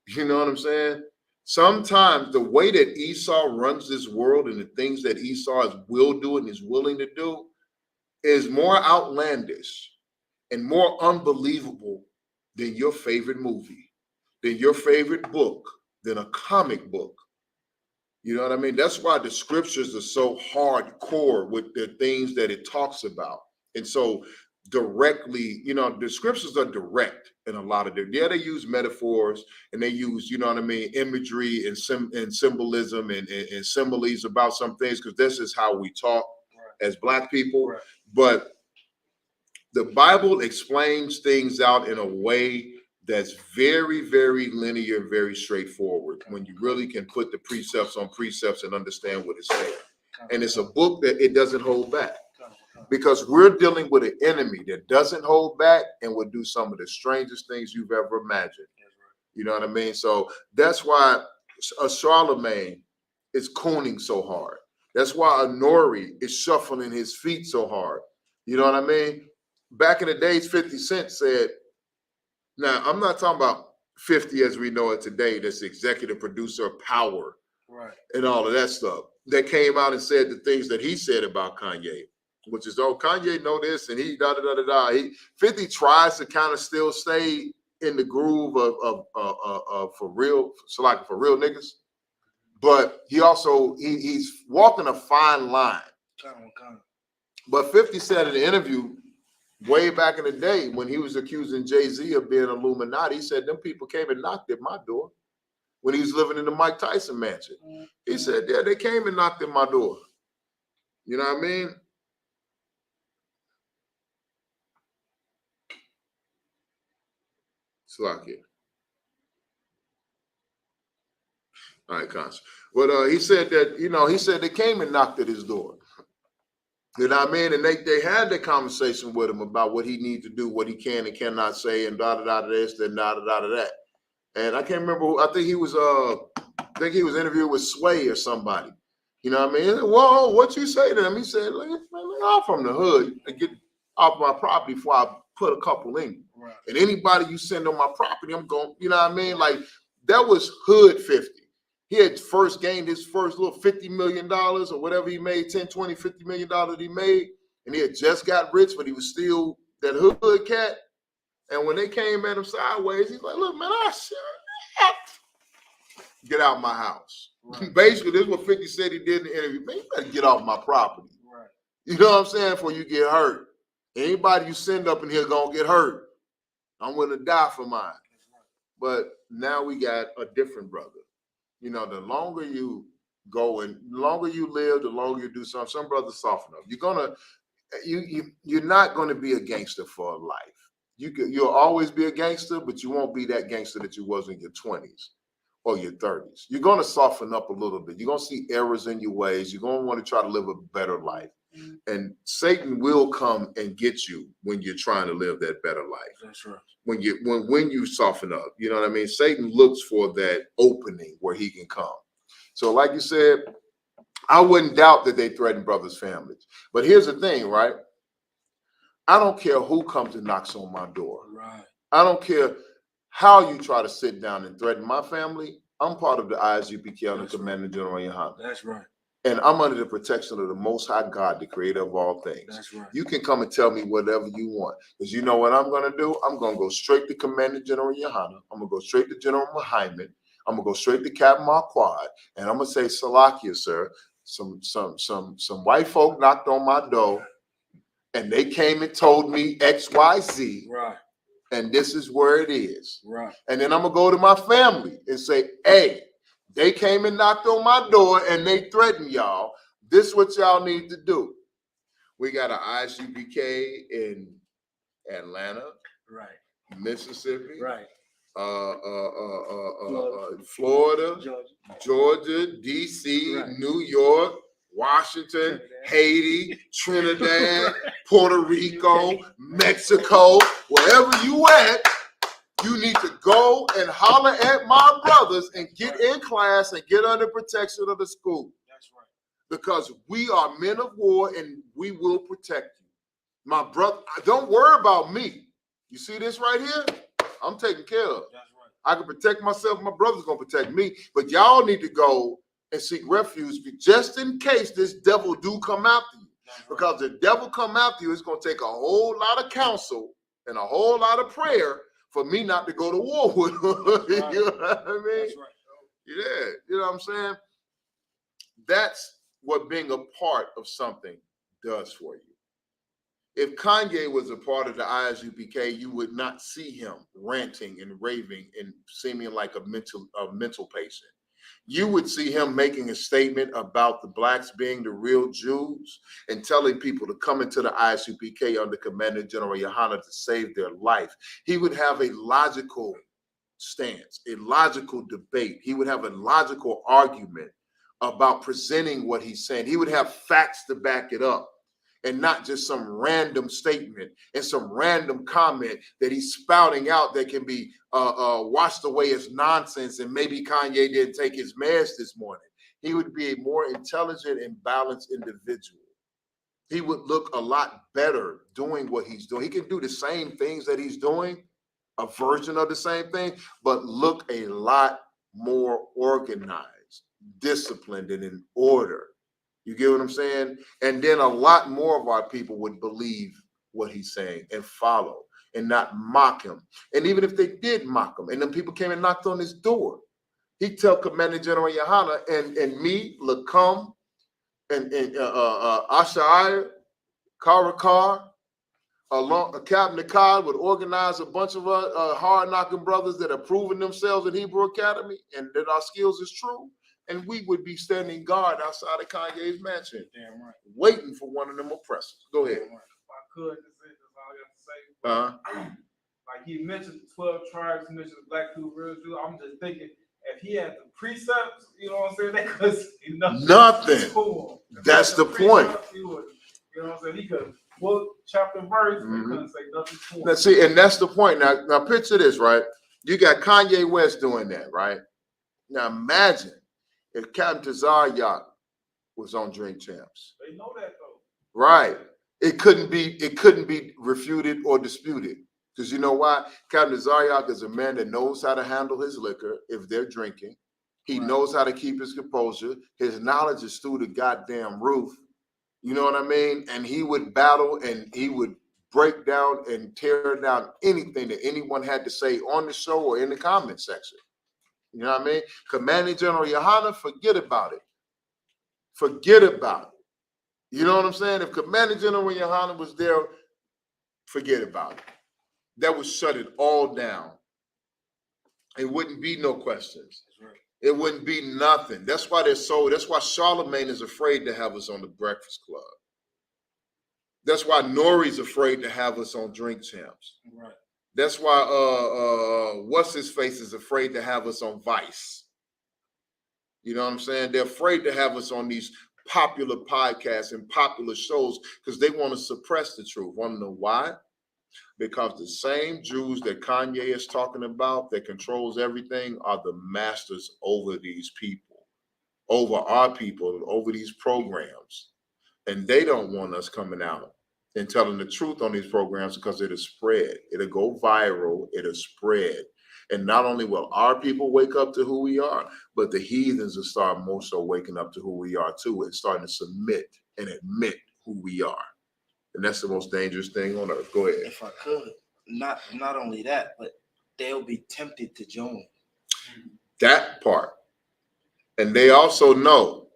You know what I'm saying? Sometimes the way that Esau runs this world and the things that Esau will do and is willing to do is more outlandish and more unbelievable than your favorite movie, than your favorite book, than a comic book. You know what I mean? That's why the scriptures are so hardcore with the things that it talks about. And so directly, you know, the scriptures are direct in a lot of them. Yeah, they use metaphors and they use, you know what I mean, imagery and symbolism and similes about some things, because this is how we talk as Black people. But the Bible explains things out in a way that's very, very linear, very straightforward, when you really can put the precepts on precepts and understand what it's saying. And it's a book that it doesn't hold back, because we're dealing with an enemy that doesn't hold back and will do some of the strangest things you've ever imagined. You know what I mean? So that's why a Charlemagne is cooning so hard. That's why a N.O.R.E is shuffling his feet so hard. You know what I mean? Back in the days, 50 Cent said, now I'm not talking about 50 as we know it today, that's the executive producer of Power, and all of that stuff, that came out and said the things that he said about Kanye, which is, oh, Kanye know this and he da-da-da-da-da. 50 tries to kind of still stay in the groove of for real, so like for real niggas. But he also, he's walking a fine line. But 50 said in the interview way back in the day when he was accusing Jay-Z of being Illuminati, he said them people came and knocked at my door when he was living in the Mike Tyson mansion. He said, yeah, they came and knocked at my door. You know what I mean? Slack it. All right, Constance. But he said that, you know, he said they came and knocked at his door. You know what I mean? And they had that conversation with him about what he needs to do, what he can and cannot say, and da-da-da-da this, and da-da-da-da that. And I can't remember who, I think he was interviewed with Sway or somebody. You know what I mean? Whoa, what you say to him? He said, man, I'm from the hood and get off my property before I put a couple in. Right. And anybody you send on my property, I'm going, you know what I mean? Like, that was hood 50. He had first gained his first little $50 million or whatever he made, 10, 20, $50 million he made. And he had just got rich, but he was still that hood cat. And when they came at him sideways, he's like, look, man, get out of my house. Right. Basically, this is what 50 said he did in the interview. Man, you better get off my property. Right. You know what I'm saying? Before you get hurt. Anybody you send up in here gonna get hurt. I'm gonna die for mine. But now we got a different brother. You know, the longer you go and the longer you live, the longer you do something. Some brothers soften up. You're not gonna be a gangster for life. You'll always be a gangster, but you won't be that gangster that you was in your 20s or your 30s. You're gonna soften up a little bit. You're gonna see errors in your ways. You're gonna want to try to live a better life. And Satan will come and get you when you're trying to live that better life. That's right. When you soften up, you know what I mean? Satan looks for that opening where he can come. So like you said, I wouldn't doubt that they threaten brothers' families. But here's the thing, right? I don't care who comes and knocks on my door. Right. I don't care how you try to sit down and threaten my family. I'm part of the Isupk and the Commander General Yohana. That's right. And I'm under the protection of the Most High God, the creator of all things. That's right. You can come and tell me whatever you want. Because you know what I'm going to do? I'm going to go straight to Commander General Yohana. I'm going to go straight to General Muhammad. I'm going to go straight to Captain Marquardt. And I'm going to say, Salakia, sir, some white folk knocked on my door. And they came and told me X, Y, Z. Right. And this is where it is. Right. And then I'm going to go to my family and say, hey, they came and knocked on my door and they threatened y'all. This is what y'all need to do. We got an Isupk in Atlanta, right? Mississippi, right? Florida, Georgia, DC, right. New York, Washington, Haiti, Trinidad, Puerto Rico, Mexico, wherever you at. You need to go and holler at my brothers and get in class and get under protection of the school. That's right. Because we are men of war and we will protect you. My brother, don't worry about me. You see this right here? I'm taken care of. That's right. I can protect myself. My brother's going to protect me. But y'all need to go and seek refuge just in case this devil do come after you. Right. Because the devil come after you, it's going to take a whole lot of counsel and a whole lot of prayer for me not to go to war with him. Right. You know what I mean? That's right. Yeah, you know what I'm saying? That's what being a part of something does for you. If Kanye was a part of the ISUPK, you would not see him ranting and raving and seeming like a mental patient. You would see him making a statement about the blacks being the real Jews and telling people to come into the ISUPK under Commander General Yohana to save their life. He would have a logical stance, a logical debate. He would have a logical argument about presenting what he's saying. He would have facts to back it up, and not just some random statement and some random comment that he's spouting out that can be washed away as nonsense. And maybe Kanye didn't take his meds this morning. He would be a more intelligent and balanced individual. He would look a lot better doing what he's doing. He can do the same things that he's doing, a version of the same thing, but look a lot more organized, disciplined, and in order. You get what I'm saying? And then a lot more of our people would believe what he's saying and follow and not mock him. And even if they did mock him and then people came and knocked on his door, he'd tell Commander General Yohana and me, Lacum, and Ashaiah, Karakar, along Captain Akkad would organize a bunch of hard-knocking brothers that are proving themselves at Hebrew Academy and that our skills is true. And we would be standing guard outside of Kanye's mansion, Damn right, waiting for one of them oppressors. Go ahead. If I could, that's all I got to say. Like he mentioned 12 tribes, he mentioned black people, real Jew. I'm just thinking, if he had the precepts, you know what I'm saying, that could nothing. Cool. That's the point. He would, you know what I'm saying, he could book, chapter, verse, but he couldn't say nothing to him. Now, see, and that's the point. Now picture this, right? You got Kanye West doing that, right? Now imagine if Captain Tazaryak was on Drink Champs. They know that though. Right. It couldn't be refuted or disputed. Because you know why? Captain Tazaryak is a man that knows how to handle his liquor if they're drinking. He knows how to keep his composure. His knowledge is through the goddamn roof. You know what I mean? And he would battle and he would break down and tear down anything that anyone had to say on the show or in the comment section. You know what I mean? Commanding General Yohana, forget about it. Forget about it. You know what I'm saying? If Commanding General Yohana was there, forget about it. That would shut it all down. It wouldn't be no questions. It wouldn't be nothing. That's why that's why Charlemagne is afraid to have us on the Breakfast Club. That's why N.O.R.E is afraid to have us on Drink Champs. Right. That's why what's his face is afraid to have us on Vice. You know what I'm saying? They're afraid to have us on these popular podcasts and popular shows because they want to suppress the truth. Want to know why? Because the same Jews that Kanye is talking about that controls everything are the masters over these people, over our people, over these programs. And they don't want us coming out and telling the truth on these programs because it'll spread. It'll go viral. It'll spread. And not only will our people wake up to who we are, but the heathens will start more so waking up to who we are too and starting to submit and admit who we are. And that's the most dangerous thing on earth. Go ahead. If I could, not only that, but they'll be tempted to join. That part. And they also know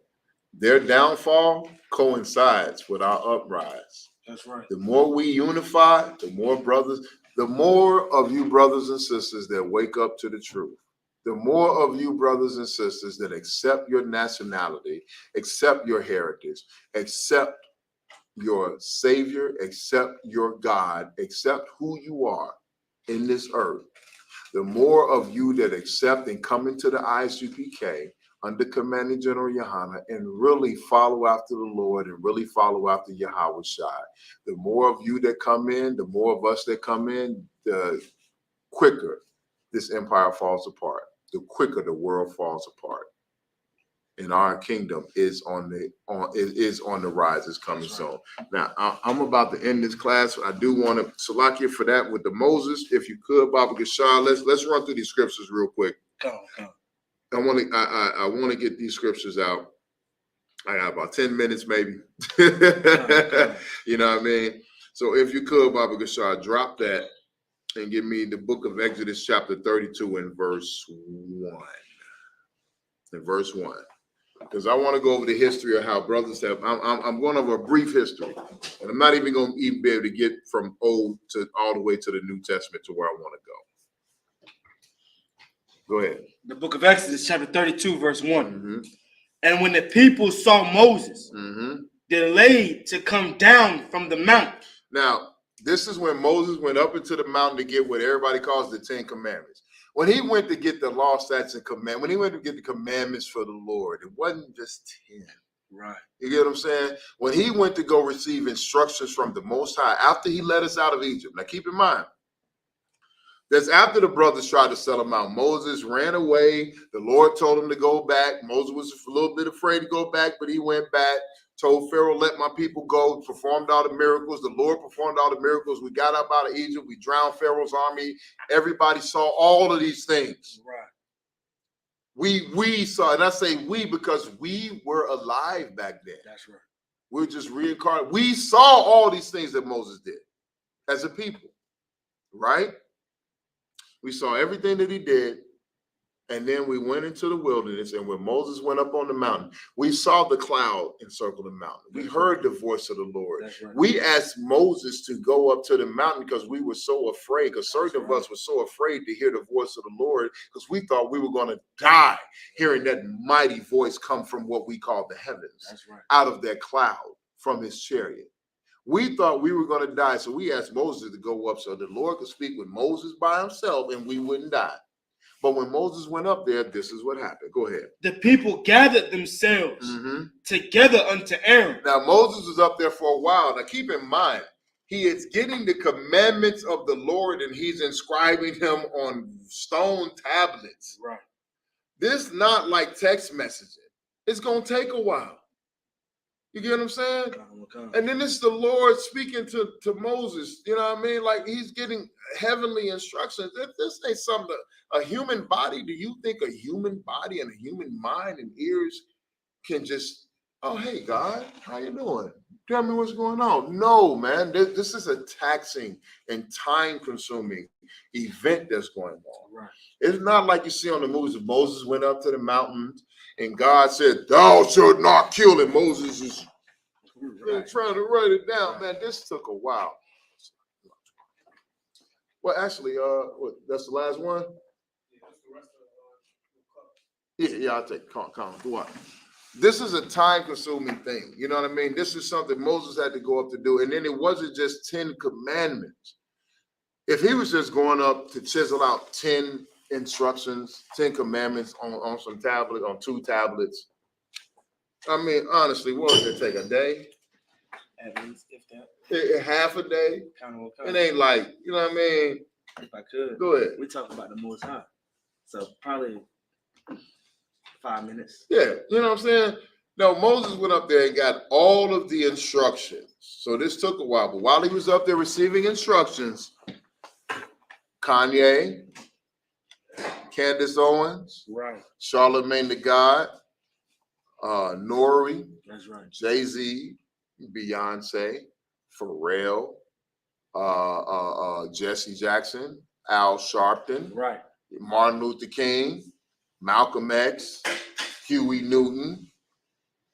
their downfall coincides with our uprise. That's right. The more we unify, the more of you brothers and sisters that wake up to the truth, the more of you brothers and sisters that accept your nationality, accept your heritage, accept your Savior, accept your God, accept who you are in this earth, the more of you that accept and come into the ISUPK under Commanding General Yohana and really follow after the Lord and really follow after Yahweh Shai. The more of you that come in, the more of us that come in, the quicker this empire falls apart, the quicker the world falls apart. And our kingdom is on the rise. It's coming soon. Now, I'm about to end this class. I do want to Salakia for that with the Moses. If you could, Baba Gashar, let's run through these scriptures real quick. Come. I want to get these scriptures out. I got about 10 minutes, maybe. You know what I mean? So if you could, Baba Gashar, drop that and give me the book of Exodus, chapter 32 and verse 1. In verse 1. because I want to go over the history of how brothers have. I'm going over a brief history, and I'm not even going to even be able to get from Old to all the way to the New Testament to where I want to go. Go ahead. The book of Exodus, chapter 32, verse 1. And when the people saw Moses delayed to come down from the mountain. Now, this is when Moses went up into the mountain to get what everybody calls the 10 Commandments. When he went to get the law, statutes, and commandments, when he went to get the commandments for the Lord, it wasn't just 10. Right. You get what I'm saying? When he went to go receive instructions from the Most High after he led us out of Egypt. Now, keep in mind, that's after the brothers tried to sell him out. Moses ran away. The Lord told him to go back. Moses was a little bit afraid to go back, but he went back. Told Pharaoh, let my people go, performed all the miracles. The Lord performed all the miracles. We got up out of Egypt. We drowned Pharaoh's army. Everybody saw all of these things. Right. We saw, and I say we because we were alive back then. That's right. We were just reincarnated. We saw all these things that Moses did as a people, right? We saw everything that he did. And then we went into the wilderness, and when Moses went up on the mountain, we saw the cloud encircle the mountain. We heard the voice of the Lord. Right. We asked Moses to go up to the mountain because we were so afraid, because certain of us were so afraid to hear the voice of the Lord because we thought we were going to die hearing that mighty voice come from what we call the heavens. That's right. Out of that cloud from his chariot. We thought we were going to die, so we asked Moses to go up so the Lord could speak with Moses by himself and we wouldn't die. But when Moses went up there, this is what happened. Go ahead. The people gathered themselves together unto Aaron. Now, Moses was up there for a while. Now, keep in mind, he is getting the commandments of the Lord and he's inscribing them on stone tablets. Right. This is not like text messaging. It's going to take a while. You get what I'm saying? And then it's the Lord speaking to Moses. You know what I mean? Like he's getting heavenly instructions. If this ain't something, a human body, do you think a human body and a human mind and ears can just, oh, hey, God, how you doing? Tell me what's going on. No, man, this is a taxing and time-consuming event that's going on. Right. It's not like you see on the movies of Moses went up to the mountains and God said, thou shalt not kill. And Moses is trying to write it down. Man, this took a while. Well, actually, that's the last one? Yeah, I'll take it. This is a time-consuming thing. You know what I mean? This is something Moses had to go up to do. And then it wasn't just 10 commandments. If he was just going up to chisel out 10 instructions, 10 commandments on some tablet, on 2 tablets, I mean, honestly, what would it take? A day? At least, if that. Half a day? It ain't like, you know what I mean? If I could. Go ahead. We talk about the Most High. So probably 5 minutes. Yeah, you know what I'm saying? No, Moses went up there and got all of the instructions. So this took a while. But while he was up there receiving instructions, KANYE, Candace Owens, right, Charlemagne the God, N.O.R.E, that's right, Jay-Z, Beyonce, Pharrell, Jesse Jackson, Al Sharpton, right, Martin Luther King, Malcolm X, Huey Newton.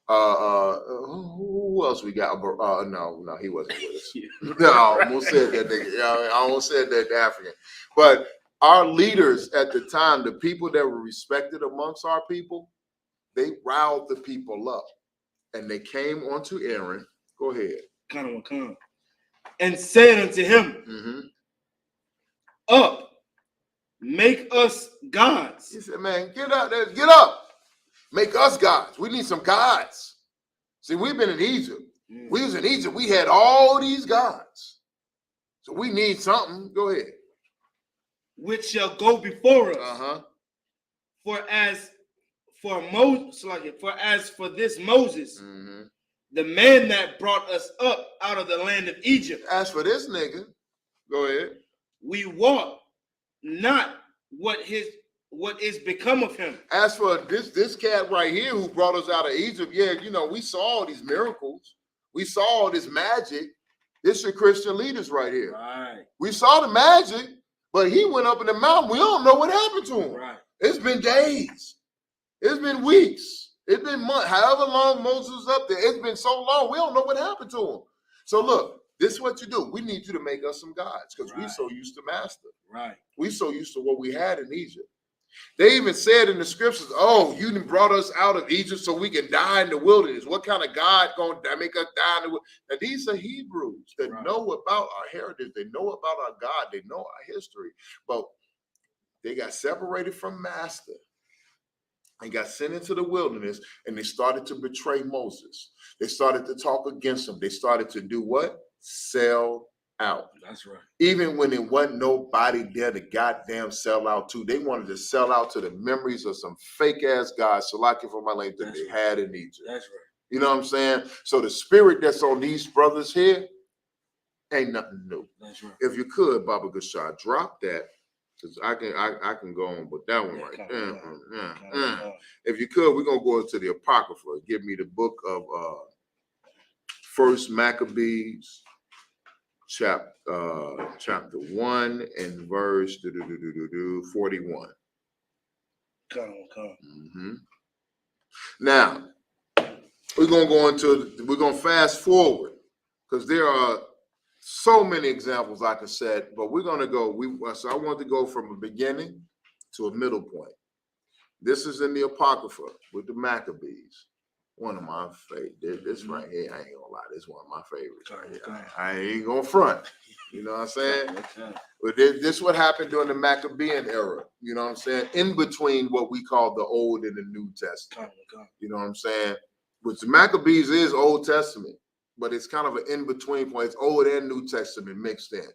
Who else we got? No, he wasn't with us. No, I almost said that nigga. I almost said that African. But our leaders at the time, the people that were respected amongst our people, they riled the people up. And they came onto Aaron. Go ahead. And said unto him, up, make us gods. He said, man, get out there, get up. Make us gods. We need some gods. See, we've been in Egypt. We was in Egypt. We had all these gods. So we need something. Go ahead. Which shall go before us. For as for this Moses, the man that brought us up out of the land of Egypt. As for this nigga, go ahead. We wot not what is become of him. As for this cat right here who brought us out of Egypt, yeah, you know, we saw all these miracles. We saw all this magic. This your Christian leaders right here. Right. We saw the magic, but he went up in the mountain. We don't know what happened to him. Right. It's been days. It's been weeks. It's been months, however long Moses was up there. It's been so long, we don't know what happened to him. So look, this is what you do. We need you to make us some gods because we so used to master. Right. We so used to what we had in Egypt. They even said in the scriptures, oh, you done brought us out of Egypt so we can die in the wilderness. What kind of God gonna make us die in the wilderness? Now, these are Hebrews that know about our heritage. They know about our God. They know our history. But they got separated from master and got sent into the wilderness, and they started to betray Moses. They started to talk against him. They started to do what? Sell out. That's right. Even when there wasn't nobody there to goddamn sell out to, they wanted to sell out to the memories of some fake ass gods, Salaki for my language, that they had in Egypt. That's right. You know what I'm saying? So the spirit that's on these brothers here ain't nothing new. That's right. If you could, Baba Gashad, drop that. Because I can go on, but that one right there. If you could, we're gonna go into the Apocrypha. Give me the book of First Maccabees, chapter 1 and verse 41. Now we're gonna fast forward because there are so many examples I could set, but we're gonna go. So I want to go from a beginning to a middle point. This is in the Apocrypha with the Maccabees. One of my favorites. This right here, I ain't gonna lie, this is one of my favorites right here. I ain't gonna front. You know what I'm saying? But this what happened during the Maccabean era. You know what I'm saying? In between what we call the Old and the New Testament. You know what I'm saying? Which the Maccabees is Old Testament, but it's kind of an in-between point. It's Old and New Testament mixed in.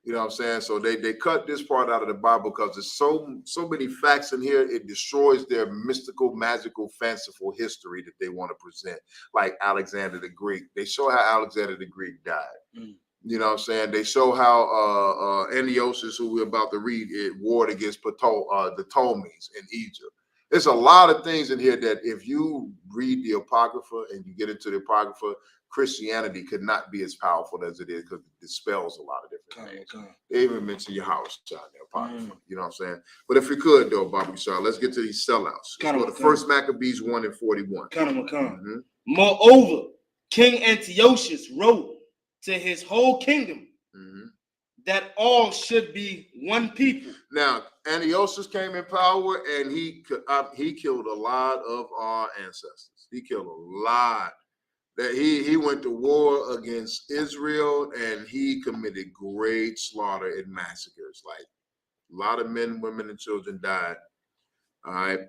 You know what I'm saying? So they cut this part out of the Bible because there's so many facts in here, it destroys their mystical, magical, fanciful history that they want to present. Like Alexander the Greek. They show how Alexander the Greek died. You know what I'm saying? They show how N.O.R.E, who we're about to read, it warred against the Ptolemies in Egypt. There's a lot of things in here that if you read the Apocrypha and you get into the Apocrypha, Christianity could not be as powerful as it is because it dispels a lot of different things. They even mention your house in the Apocrypha. You know what I'm saying? But if we could, though, Bobby Shaw, let's get to these sellouts. Let's go to First Maccabees 1 and 41. Moreover, King Antiochus wrote to his whole kingdom that all should be one people. Now, Antiochus came in power, and he killed a lot of our ancestors. He killed a lot. That he went to war against Israel, and he committed great slaughter and massacres. Like a lot of men, women, and children died. All right,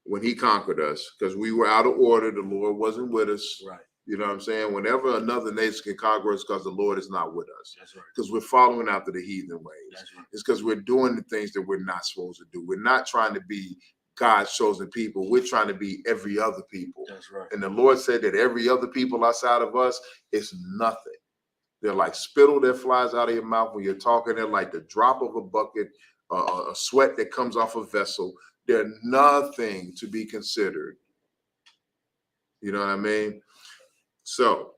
when he conquered us, because we were out of order, the Lord wasn't with us. Right. You know what I'm saying? Whenever another nation can conquer us, because the Lord is not with us. That's right. Because we're following after the heathen ways. That's right. It's because we're doing the things that we're not supposed to do. We're not trying to be God's chosen people. We're trying to be every other people. That's right. And the Lord said that every other people outside of us is nothing. They're like spittle that flies out of your mouth when you're talking. They're like the drop of a bucket, a sweat that comes off a vessel. They're nothing to be considered. You know what I mean? So,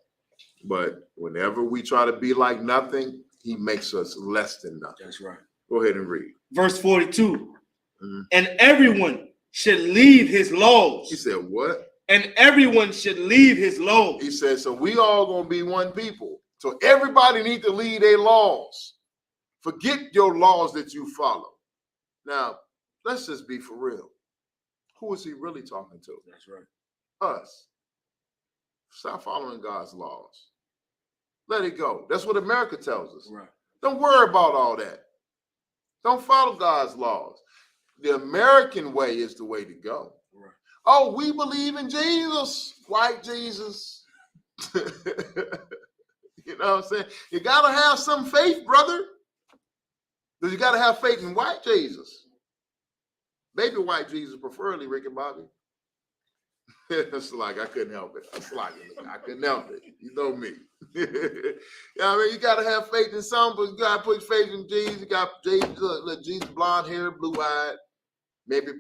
but whenever we try to be like nothing, he makes us less than nothing. That's right. Go ahead and read. Verse 42. And everyone should leave his laws. He said, what? And everyone should leave his laws. He said, so we all gonna be one people. So everybody need to leave their laws. Forget your laws that you follow. Now, let's just be for real. Who is he really talking to? That's right. Us. Stop following God's laws. Let it go. That's what America tells us. Right. Don't worry about all that. Don't follow God's laws. The American way is the way to go. Right. Oh, we believe in Jesus, white Jesus. You know what I'm saying? You got to have some faith, brother. You got to have faith in white Jesus. Baby white Jesus, preferably, Rick and Bobby. It's like I couldn't help it. It's like I couldn't help it. You know me. You know what I mean? You gotta have faith in some, but you gotta put faith in Jesus. You got Jesus, look, Jesus, blonde hair, blue eyed, maybe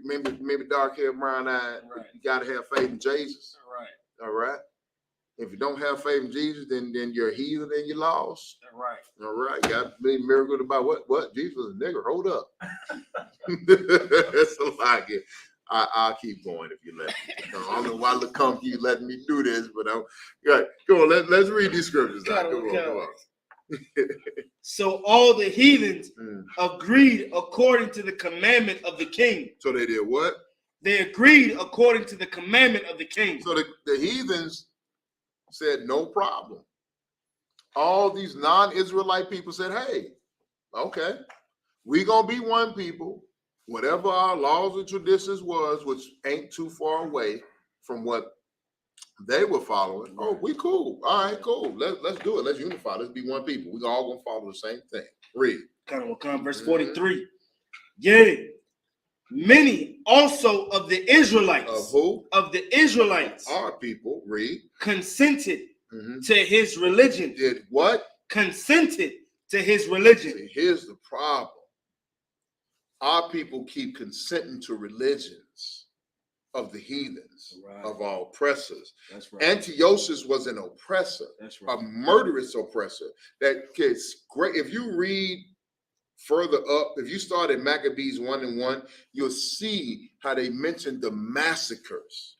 dark hair, brown eyed. Right. You gotta have faith in Jesus. Right. All right. If you don't have faith in Jesus, then you're a heathen and you're lost. Right. All right. You got to be miracle about what? Jesus is a nigger. Hold up. That's a lie. I'll keep going if you let me. I don't know why Lacombe keep letting me do this, but I'm good. Go on, let's read these scriptures. Come on. So all the heathens agreed according to the commandment of the king. So they did what? They agreed according to the commandment of the king. So the heathens said, no problem. All these non-Israelite people said, hey, okay, we gonna be one people. Whatever our laws and traditions was, which ain't too far away from what they were following. Oh, we cool. All right, cool. Let's do it. Let's unify. Let's be one people. We all gonna follow the same thing. Read. Verse 43. Yea, many also of the Israelites. Of who? Of the Israelites. Our people. Read. Consented to his religion. Did what? Consented to his religion. See, here's the problem. Our people keep consenting to religions of the heathens, of our oppressors. That's right. Antiochus was an oppressor, a murderous oppressor. That gets great. If you read further up, if you start at Maccabees 1:1, you'll see how they mention the massacres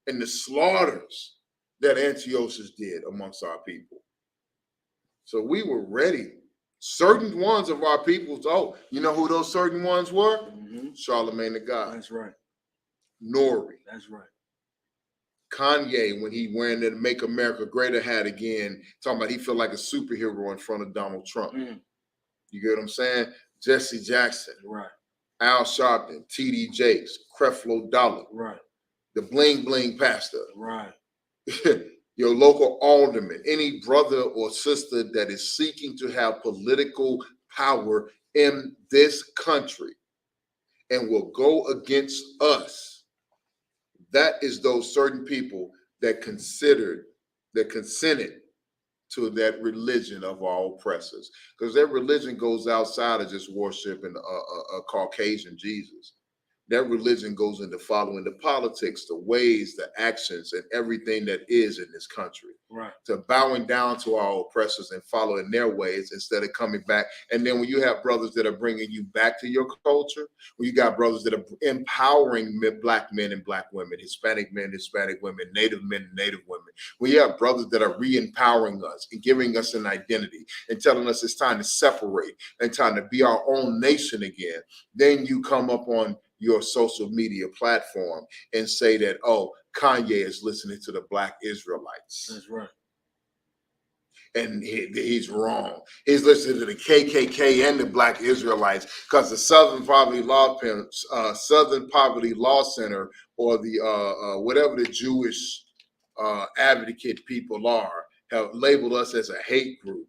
and the slaughters that Antiochus did amongst our people. So we were ready. Certain ones of our people, oh, you know who those certain ones were? Charlemagne the God. That's right. N.O.R.E. That's right. KANYE, when he wearing the Make America Greater hat again, talking about he felt like a superhero in front of Donald Trump. You get what I'm saying? Jesse Jackson. Right. Al Sharpton, T.D. Jakes, Creflo Dollar. Right. The Bling Bling Pastor. Right. Your local alderman, any brother or sister that is seeking to have political power in this country and will go against us, that is those certain people that consented to that religion of our oppressors. Because that religion goes outside of just worshiping a Caucasian Jesus. That religion goes into following the politics, the ways, the actions, and everything that is in this country. Right. To bowing down to our oppressors and following their ways instead of coming back. And then when you have brothers that are bringing you back to your culture, when you got brothers that are empowering black men and black women, Hispanic men, Hispanic women, Native men, Native women, when you have brothers that are re-empowering us and giving us an identity and telling us it's time to separate and time to be our own nation again, then you come up on your social media platform and say that, oh, Kanye is listening to the Black Israelites. That's right. And he's wrong. He's listening to the KKK and the Black Israelites because the Southern Poverty Law Center or the whatever the Jewish advocate people are have labeled us as a hate group,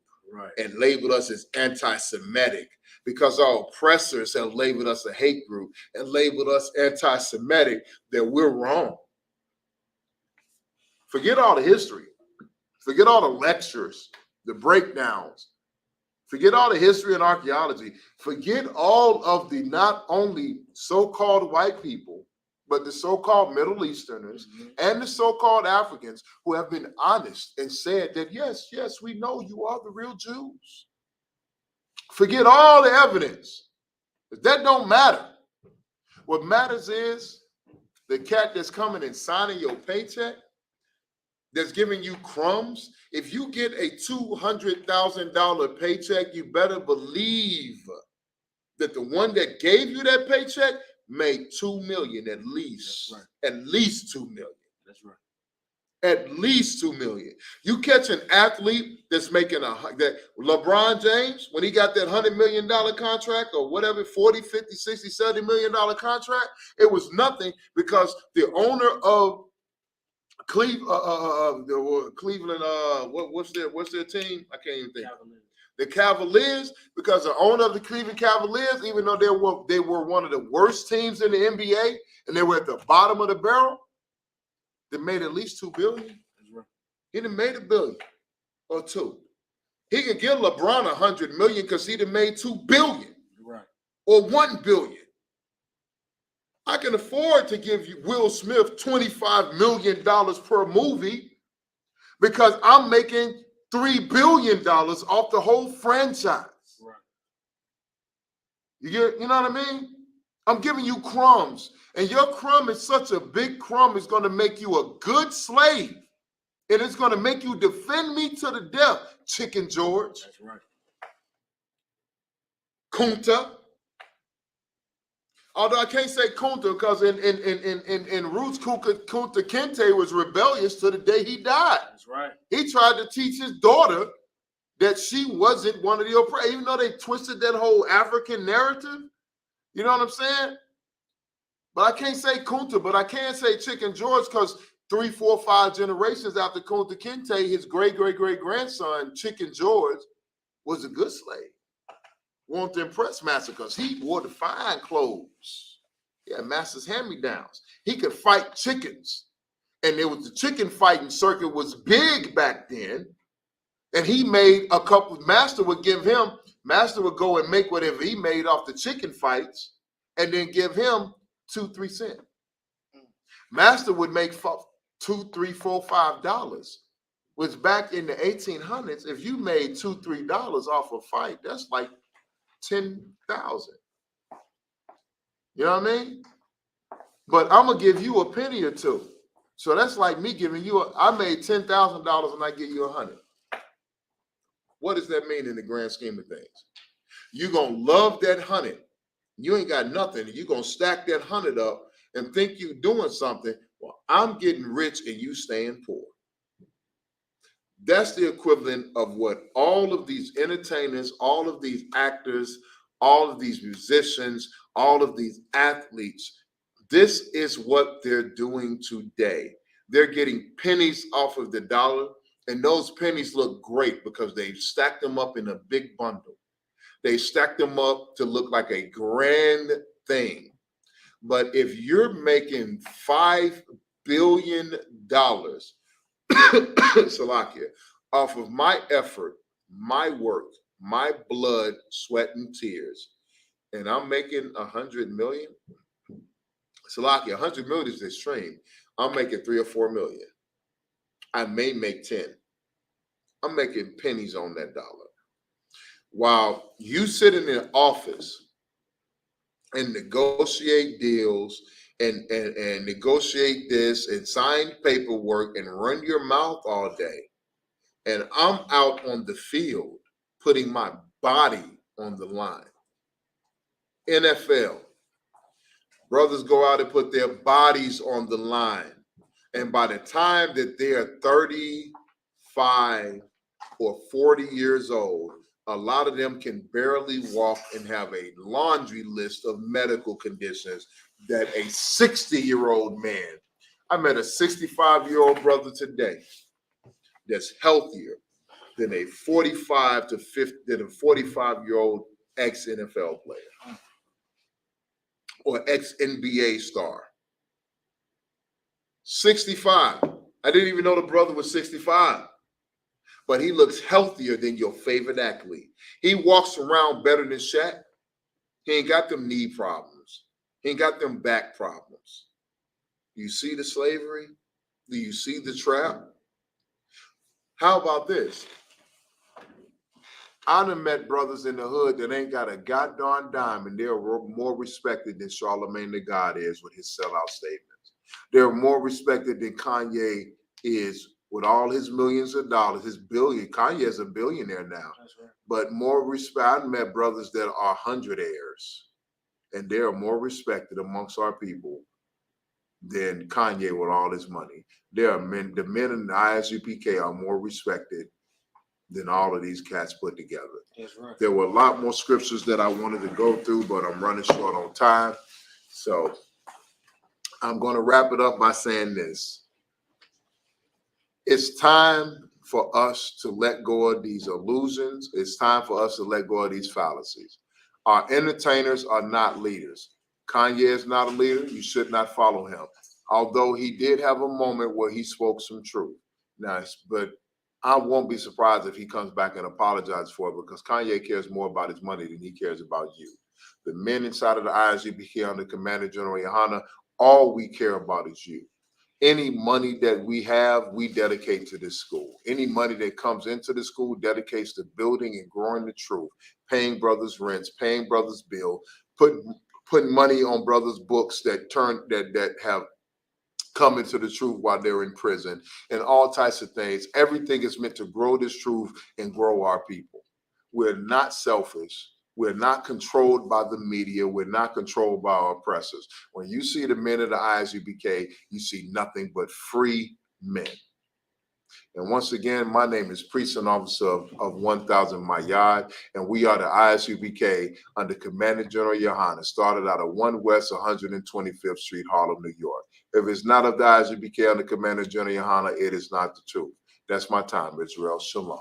and labeled us as anti-Semitic. Because our oppressors have labeled us a hate group and labeled us anti-Semitic, that we're wrong. Forget all the history. Forget all the lectures, the breakdowns. Forget all the history and archaeology. Forget all of the not only so-called white people, but the so-called Middle Easterners and the so-called Africans who have been honest and said that, yes, we know you are the real Jews. Forget all the evidence. That don't matter. What matters is the cat that's coming and signing your paycheck, that's giving you crumbs. If you get a $200,000 paycheck, you better believe that the one that gave you that paycheck made $2 million at least. At least $2 million. That's right. At least $2 million. You catch an athlete that's making that LeBron James, when he got that $100 million contract or whatever, 40, 50, 60, $70 million contract, it was nothing because the owner of Cleveland, what's their team? I can't even think. Cavaliers. The Cavaliers, because the owner of the Cleveland Cavaliers, even though they were one of the worst teams in the NBA and they were at the bottom of the barrel, they made at least $2 billion. He done made $1 billion or $2 billion. He can give LeBron $100 million because he done made $2 billion or $1 billion. I can afford to give you Will Smith $25 million per movie because I'm making $3 billion off the whole franchise. You know what I mean? I'm giving you crumbs. And your crumb is such a big crumb, it's going to make you a good slave. And it's going to make you defend me to the death, Chicken George. That's right. Kunta. Although I can't say Kunta because in Roots, Kunta Kinte was rebellious to the day he died. That's right. He tried to teach his daughter that she wasn't one of the oppressed, even though they twisted that whole African narrative. You know what I'm saying? But I can't say Kunta, but I can say Chicken George because 3, 4, 5 generations after Kunta Kinte, his great-great-great-grandson, Chicken George, was a good slave. Wanted to impress Master because he wore the fine clothes. He had Master's hand-me-downs. He could fight chickens. And there was the chicken fighting circuit was big back then. And he made a couple, Master would go and make whatever he made off the chicken fights and then give him 2, 3 cents. Master would make $2, $3, $4, $5, which back in the 1800s, if you made $2, $3 off a fight, that's like 10,000. You know what I mean? But I'm gonna give you a penny or two. So that's like me giving you I made $10,000 and I give you 100. What does that mean in the grand scheme of things? You're gonna love that 100. You ain't got nothing. You're gonna stack that 100 up and think you're doing something. Well, I'm getting rich and you staying poor. That's the equivalent of what all of these entertainers, all of these actors, all of these musicians, all of these athletes, this is what they're doing today. They're getting pennies off of the dollar, and those pennies look great because they've stacked them up in a big bundle. They stacked them up to look like a grand thing. But if you're making $5 billion, Salakia, off of my effort, my work, my blood, sweat, and tears, and I'm making 100 million, Salakia, 100 million is extreme. I'm making 3 or 4 million. I may make 10. I'm making pennies on that dollar. While you sit in an office and negotiate deals and negotiate this and sign paperwork and run your mouth all day, and I'm out on the field putting my body on the line. NFL, brothers go out and put their bodies on the line. And by the time that they are 35 or 40 years old, a lot of them can barely walk and have a laundry list of medical conditions that a 60-year-old man. I met a 65-year-old brother today that's healthier than a 45 to 50, than a 45-year-old ex-NFL player or ex-NBA star. 65. I didn't even know the brother was 65. But he looks healthier than your favorite athlete. He walks around better than Shaq. He ain't got them knee problems. He ain't got them back problems. You see the slavery? Do you see the trap? How about this? I done met brothers in the hood that ain't got a goddamn dime, and they're more respected than Charlemagne the God is with his sellout statements. They're more respected than Kanye is with all his millions of dollars, his billion. Kanye is a billionaire now. That's right. But more respect. I've met brothers that are hundredaires, and they are more respected amongst our people than Kanye with all his money. There are men, the men in the Isupk are more respected than all of these cats put together. That's right. There were a lot more scriptures that I wanted to go through, but I'm running short on time. So I'm going to wrap it up by saying this. It's time for us to let go of these illusions. It's time for us to let go of these fallacies. Our entertainers are not leaders. Kanye is not a leader. You should not follow him. Although he did have a moment where he spoke some truth. Nice, but I won't be surprised if he comes back and apologizes for it, because Kanye cares more about his money than he cares about you. The men inside of the Isupk under Commander General Yohana, all we care about is you. Any money that we have, we dedicate to this school. Any money that comes into the school dedicates to building and growing the truth, paying brothers' rents, paying brothers' bill, putting money on brothers' books that have come into the truth while they're in prison, and all types of things. Everything is meant to grow this truth and grow our people. We're not selfish. We're not controlled by the media. We're not controlled by our oppressors. When you see the men of the Isupk, you see nothing but free men. And once again, my name is Priest and Officer of 1000 Mayad, and we are the Isupk under Commander General Yohana, started out of 1 West 125th Street, Harlem, New York. If it's not of the Isupk under Commander General Yohana, it is not the truth. That's my time, Israel. Shalom.